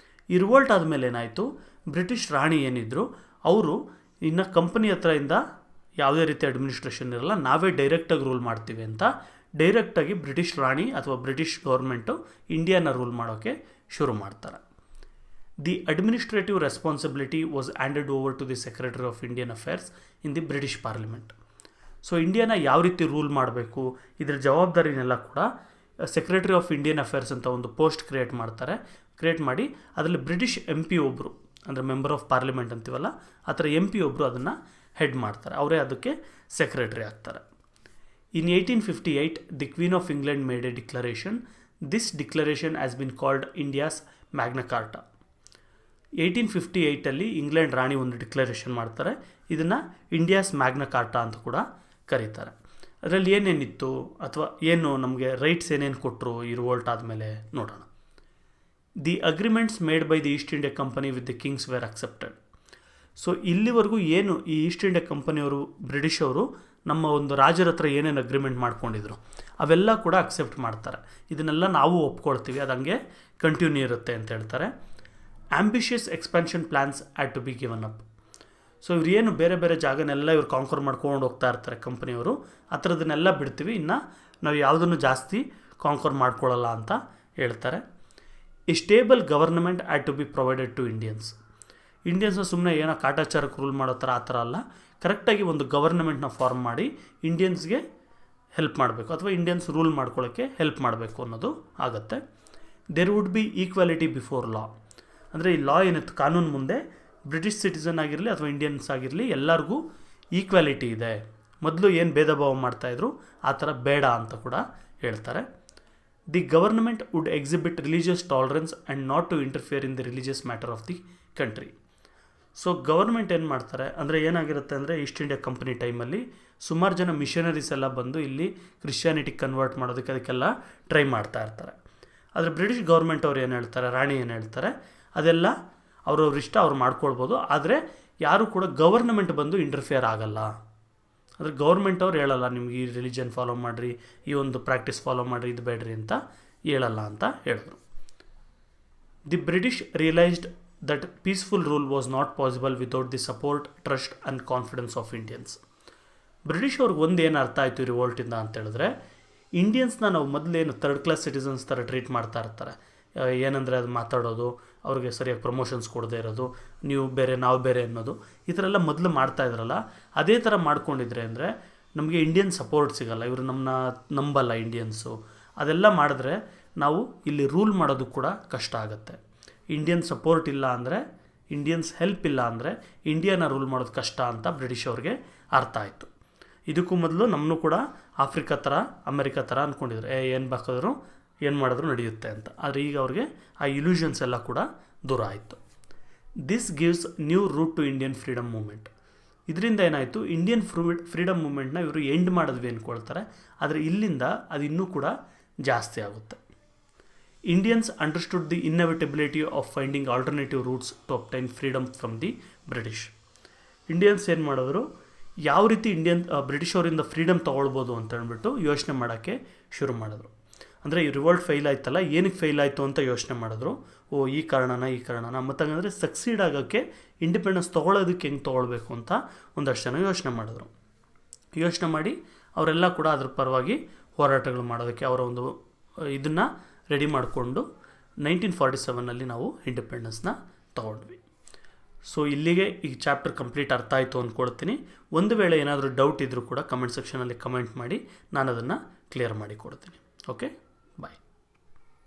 ಈ ರಿವೋಲ್ಟ್ ಆದಮೇಲೆ ಏನಾಯಿತು, ಬ್ರಿಟಿಷ್ ರಾಣಿ ಏನಿದ್ರು ಅವರು ಇನ್ನು ಕಂಪನಿ ಹತ್ರದಿಂದ ಯಾವುದೇ ರೀತಿ ಅಡ್ಮಿನಿಸ್ಟ್ರೇಷನ್ ಇರಲ್ಲ, ನಾವೇ ಡೈರೆಕ್ಟಾಗಿ ರೂಲ್ ಮಾಡ್ತೀವಿ ಅಂತ ಡೈರೆಕ್ಟಾಗಿ ಬ್ರಿಟಿಷ್ ರಾಣಿ ಅಥವಾ ಬ್ರಿಟಿಷ್ ಗೌರ್ಮೆಂಟು ಇಂಡಿಯಾನ ರೂಲ್ ಮಾಡೋಕ್ಕೆ ಶುರು ಮಾಡ್ತಾರೆ. The administrative responsibility was handed over to the secretary of Indian affairs in the British parliament. So ಇಂಡಿಯಾನ ಯಾವ ರೀತಿ ರೂಲ್ ಮಾಡಬೇಕು, ಇದರ ಜವಾಬ್ದಾರಿನೆಲ್ಲ ಕೂಡ ಸೆಕ್ರೆಟರಿ ಆಫ್ ಇಂಡಿಯನ್ ಅಫೇರ್ಸ್ ಅಂತ ಒಂದು ಪೋಸ್ಟ್ ಕ್ರಿಯೇಟ್ ಮಾಡಿ ಅದರಲ್ಲಿ ಬ್ರಿಟಿಷ್ MP ಒಬ್ಬರು, ಅಂದರೆ ಮೆಂಬರ್ ಆಫ್ ಪಾರ್ಲಿಮೆಂಟ್ ಅಂತೀವಲ್ಲ, ಆ ಥರ MP ಒಬ್ಬರು ಅದನ್ನು ಹೆಡ್ ಮಾಡ್ತಾರೆ, ಅವರೇ ಅದಕ್ಕೆ ಸೆಕ್ರೆಟರಿ ಆಗ್ತಾರೆ. In 1858 the queen of England made a declaration. This declaration has been called India's Magna Carta. 1858 England ರಾಣಿ ಒಂದು ಡಿಕ್ಲರೇಷನ್ ಮಾಡ್ತಾರೆ, ಇದನ್ನು ಇಂಡಿಯಾಸ್ ಮ್ಯಾಗ್ನಾ ಕಾರ್ಟಾ ಅಂತ ಕೂಡ ಕರೀತಾರೆ. ಅದರಲ್ಲಿ ಏನೇನಿತ್ತು ಅಥವಾ ಏನು ನಮಗೆ ರೈಟ್ಸ್ ಏನೇನು ಕೊಟ್ಟರು ಈ ರಿವೋಲ್ಟ್ ಆದಮೇಲೆ ನೋಡೋಣ. The agreements made by the East India Company with the kings were accepted. So ಇಲ್ಲಿವರೆಗೂ ಏನು ಈ ಈಸ್ಟ್ ಇಂಡಿಯಾ ಕಂಪನಿಯವರು ಬ್ರಿಟಿಷ್ ಅವರು ನಮ್ಮ ಒಂದು ರಾಜರ ಹತ್ರ ಏನೇನು ಅಗ್ರಿಮೆಂಟ್ ಮಾಡ್ಕೊಂಡಿದ್ರು ಅವೆಲ್ಲ ಕೂಡ ಅಕ್ಸೆಪ್ಟ್ ಮಾಡ್ತಾರೆ. ಇದನ್ನೆಲ್ಲ ನಾವು ಒಪ್ಕೊಳ್ತೀವಿ, ಅದು ಹಂಗೆ ಕಂಟಿನ್ಯೂ ಇರುತ್ತೆ ಅಂತ ಹೇಳ್ತಾರೆ. Ambitious expansion plans had to be given up. So ಇವ್ರು ಏನು ಬೇರೆ ಬೇರೆ ಜಾಗನೆಲ್ಲ ಇವ್ರು ಕಾಂಕರ್ ಮಾಡ್ಕೊಂಡು ಹೋಗ್ತಾ ಇರ್ತಾರೆ ಕಂಪನಿಯವರು, ಆ ಥರದನ್ನೆಲ್ಲ ಬಿಡ್ತೀವಿ, ಇನ್ನು ನಾವು ಯಾವುದನ್ನು ಜಾಸ್ತಿ ಕಾಂಕರ್ ಮಾಡ್ಕೊಳ್ಳಲ್ಲ ಅಂತ ಹೇಳ್ತಾರೆ. A stable government had to be provided to Indians. ಇಂಡಿಯನ್ಸ್ನ ಸುಮ್ಮನೆ ಏನೋ ಕಾಟಾಚಾರಕ್ಕೆ ರೂಲ್ ಮಾಡೋ ಥರ ಆ ಥರ ಅಲ್ಲ, ಕರೆಕ್ಟಾಗಿ ಒಂದು ಗವರ್ನಮೆಂಟ್ನ ಫಾರ್ಮ್ ಮಾಡಿ ಇಂಡಿಯನ್ಸ್ಗೆ ಹೆಲ್ಪ್ ಮಾಡಬೇಕು ಅಥವಾ ಇಂಡಿಯನ್ಸ್ ರೂಲ್ ಮಾಡ್ಕೊಳ್ಳೋಕ್ಕೆ ಹೆಲ್ಪ್ ಮಾಡಬೇಕು ಅನ್ನೋದು ಆಗುತ್ತೆ. There would be equality before law. ಅಂದರೆ ಈ ಲಾ ಏನಿತ್ತು ಕಾನೂನು ಮುಂದೆ ಬ್ರಿಟಿಷ್ ಸಿಟಿಸನ್ ಆಗಿರಲಿ ಅಥವಾ ಇಂಡಿಯನ್ಸ್ ಆಗಿರಲಿ ಎಲ್ಲರಿಗೂ ಈಕ್ವಾಲಿಟಿ ಇದೆ. ಮೊದಲು ಏನು ಭೇದ ಭಾವ ಮಾಡ್ತಾಯಿದ್ರು ಆ ಥರ ಬೇಡ ಅಂತ ಕೂಡ ಹೇಳ್ತಾರೆ. The government would exhibit religious tolerance and not to interfere in the religious matter of the country. So government ಏನು ಮಾಡ್ತಾರೆ ಅಂದರೆ ಏನಾಗಿರುತ್ತೆ ಅಂದರೆ ಈಸ್ಟ್ ಇಂಡಿಯಾ ಕಂಪನಿ ಟೈಮಲ್ಲಿ ಸುಮಾರು ಜನ ಮಿಷನರೀಸ್ ಎಲ್ಲ ಬಂದು ಇಲ್ಲಿ ಕ್ರಿಶ್ಚಿಯಾನಿಟಿ ಕನ್ವರ್ಟ್ ಮಾಡೋದಕ್ಕೆ ಅದಕ್ಕೆಲ್ಲ ಟ್ರೈ ಮಾಡ್ತಾ ಇರ್ತಾರೆ. ಆದರೆ ಬ್ರಿಟಿಷ್ ಗೌರ್ಮೆಂಟ್ ಅವ್ರು ಏನು ಹೇಳ್ತಾರೆ, ರಾಣಿ ಏನು ಹೇಳ್ತಾರೆ, ಅದೆಲ್ಲ ಅವ್ರವ್ರ ಇಷ್ಟ ಅವ್ರು ಮಾಡ್ಕೊಳ್ಬೋದು, ಆದರೆ ಯಾರೂ ಕೂಡ ಗವರ್ನಮೆಂಟ್ ಬಂದು ಇಂಟರ್ಫಿಯರ್ ಆಗಲ್ಲ. ಅಂದರೆ ಗೌರ್ಮೆಂಟ್ ಅವ್ರು ಹೇಳಲ್ಲ ನಿಮ್ಗೆ ಈ ರಿಲಿಜನ್ ಫಾಲೋ ಮಾಡಿರಿ, ಈ ಒಂದು ಪ್ರಾಕ್ಟೀಸ್ ಫಾಲೋ ಮಾಡಿರಿ, ಇದು ಬೇಡ್ರಿ ಅಂತ ಹೇಳಲ್ಲ ಅಂತ ಹೇಳಿದ್ರು. The British realised that peaceful rule was not possible without the support, trust and confidence of Indians. British ಅವ್ರಿಗೆ ಒಂದು ಏನು ಅರ್ಥ ಆಯಿತು ಈ ರಿವೋಲ್ಟಿಂದ ಅಂತ ಹೇಳಿದ್ರೆ, ಇಂಡಿಯನ್ಸ್ನ ನಾವು ಮೊದಲೇನು ಥರ್ಡ್ ಕ್ಲಾಸ್ ಸಿಟಿಸನ್ಸ್ ಥರ ಟ್ರೀಟ್ ಮಾಡ್ತಾ ಇರ್ತಾರೆ. ಏನಂದರೆ ಅದು ಮಾತಾಡೋದು, ಅವ್ರಿಗೆ ಸರಿಯಾಗಿ ಪ್ರಮೋಷನ್ಸ್ ಕೊಡದೇ ಇರೋದು, ನೀವು ಬೇರೆ ನಾವು ಬೇರೆ ಅನ್ನೋದು, ಈ ಥರ ಎಲ್ಲ ಮೊದಲು ಮಾಡ್ತಾ ಇದ್ರಲ್ಲ, ಅದೇ ಥರ ಮಾಡ್ಕೊಂಡಿದ್ರೆ ಅಂದರೆ ನಮಗೆ ಇಂಡಿಯನ್ ಸಪೋರ್ಟ್ ಸಿಗಲ್ಲ, ಇವರು ನಮ್ಮನ್ನ ನಂಬಲ್ಲ ಇಂಡಿಯನ್ಸು. ಅದೆಲ್ಲ ಮಾಡಿದ್ರೆ ನಾವು ಇಲ್ಲಿ ರೂಲ್ ಮಾಡೋದು ಕೂಡ ಕಷ್ಟ ಆಗುತ್ತೆ. ಇಂಡಿಯನ್ ಸಪೋರ್ಟ್ ಇಲ್ಲ ಅಂದರೆ, ಇಂಡಿಯನ್ಸ್ ಹೆಲ್ಪ್ ಇಲ್ಲ ಅಂದರೆ ಇಂಡಿಯಾನ ರೂಲ್ ಮಾಡೋದು ಕಷ್ಟ ಅಂತ ಬ್ರಿಟಿಷ್ ಅವ್ರಿಗೆ ಅರ್ಥ ಆಯಿತು. ಇದಕ್ಕೂ ಮೊದಲು ನಮ್ಮನ್ನು ಕೂಡ ಆಫ್ರಿಕಾ ಥರ ಅಮೆರಿಕಾ ಥರ ಅಂದ್ಕೊಂಡಿದ್ರು, ಏನು ಬೇಕಾದರೂ ಏನು ಮಾಡಿದ್ರು ನಡೆಯುತ್ತೆ ಅಂತ. ಆದರೆ ಈಗ ಅವ್ರಿಗೆ ಆ ಇಲ್ಯೂಷನ್ಸ್ ಎಲ್ಲ ಕೂಡ ದೂರ ಆಯಿತು. This gives new root to Indian freedom movement. ಇದರಿಂದ ಏನಾಯಿತು, ಇಂಡಿಯನ್ ಫ್ರೀಡಮ್ ಮೂಮೆಂಟ್ನ ಇವರು ಎಂಡ್ ಮಾಡಿದ್ವಿ ಅಂದ್ಕೊಳ್ತಾರೆ, ಆದರೆ ಇಲ್ಲಿಂದ ಅದು ಇನ್ನೂ ಕೂಡ ಜಾಸ್ತಿ ಆಗುತ್ತೆ. Indians understood the inevitability of finding alternative routes to obtain freedom from the British. Indians ಏನು ಮಾಡಿದ್ರು, ಯಾವ ರೀತಿ ಬ್ರಿಟಿಷ್ ಅವರಿಂದ ಫ್ರೀಡಮ್ ತೊಗೊಳ್ಬೋದು ಅಂತ ಅಂದ್ಬಿಟ್ಟು ಯೋಚನೆ ಮಾಡೋಕ್ಕೆ ಶುರು ಮಾಡಿದ್ರು. ಅಂದರೆ ಈ ರಿವೋಲ್ಟ್ ಫೇಲ್ ಆಯ್ತಲ್ಲ, ಏನಕ್ಕೆ ಫೇಲ್ ಆಯಿತು ಅಂತ ಯೋಚನೆ ಮಾಡಿದ್ರು. ಈ ಕಾರಣನ ಮತ್ತು ಹಂಗಂದರೆ ಸಕ್ಸೀಡ್ ಆಗೋಕ್ಕೆ ಇಂಡಿಪೆಂಡೆನ್ಸ್ ತೊಗೊಳೋದಕ್ಕೆ ಹೆಂಗೆ ತೊಗೊಳ್ಬೇಕು ಅಂತ ಒಂದಷ್ಟು ಜನ ಯೋಚನೆ ಮಾಡಿದ್ರು. ಯೋಚನೆ ಮಾಡಿ ಅವರೆಲ್ಲ ಕೂಡ ಅದ್ರ ಪರವಾಗಿ ಹೋರಾಟಗಳು ಮಾಡೋದಕ್ಕೆ ಅವರ ಒಂದು ಇದನ್ನು ರೆಡಿ ಮಾಡಿಕೊಂಡು 1947 ನಾವು ಇಂಡಿಪೆಂಡೆನ್ಸ್ನ ತೊಗೊಂಡ್ವಿ. ಸೊ ಇಲ್ಲಿಗೆ ಈ ಚಾಪ್ಟರ್ ಕಂಪ್ಲೀಟ್ ಅರ್ಥ ಆಯಿತು ಅಂದ್ಕೊಳ್ತೀನಿ. ಒಂದು ವೇಳೆ ಏನಾದರೂ ಡೌಟ್ ಇದ್ದರೂ ಕೂಡ ಕಮೆಂಟ್ ಸೆಕ್ಷನಲ್ಲಿ ಕಮೆಂಟ್ ಮಾಡಿ, ನಾನು ಅದನ್ನು ಕ್ಲಿಯರ್ ಮಾಡಿ ಕೊಡ್ತೀನಿ. ಓಕೆ.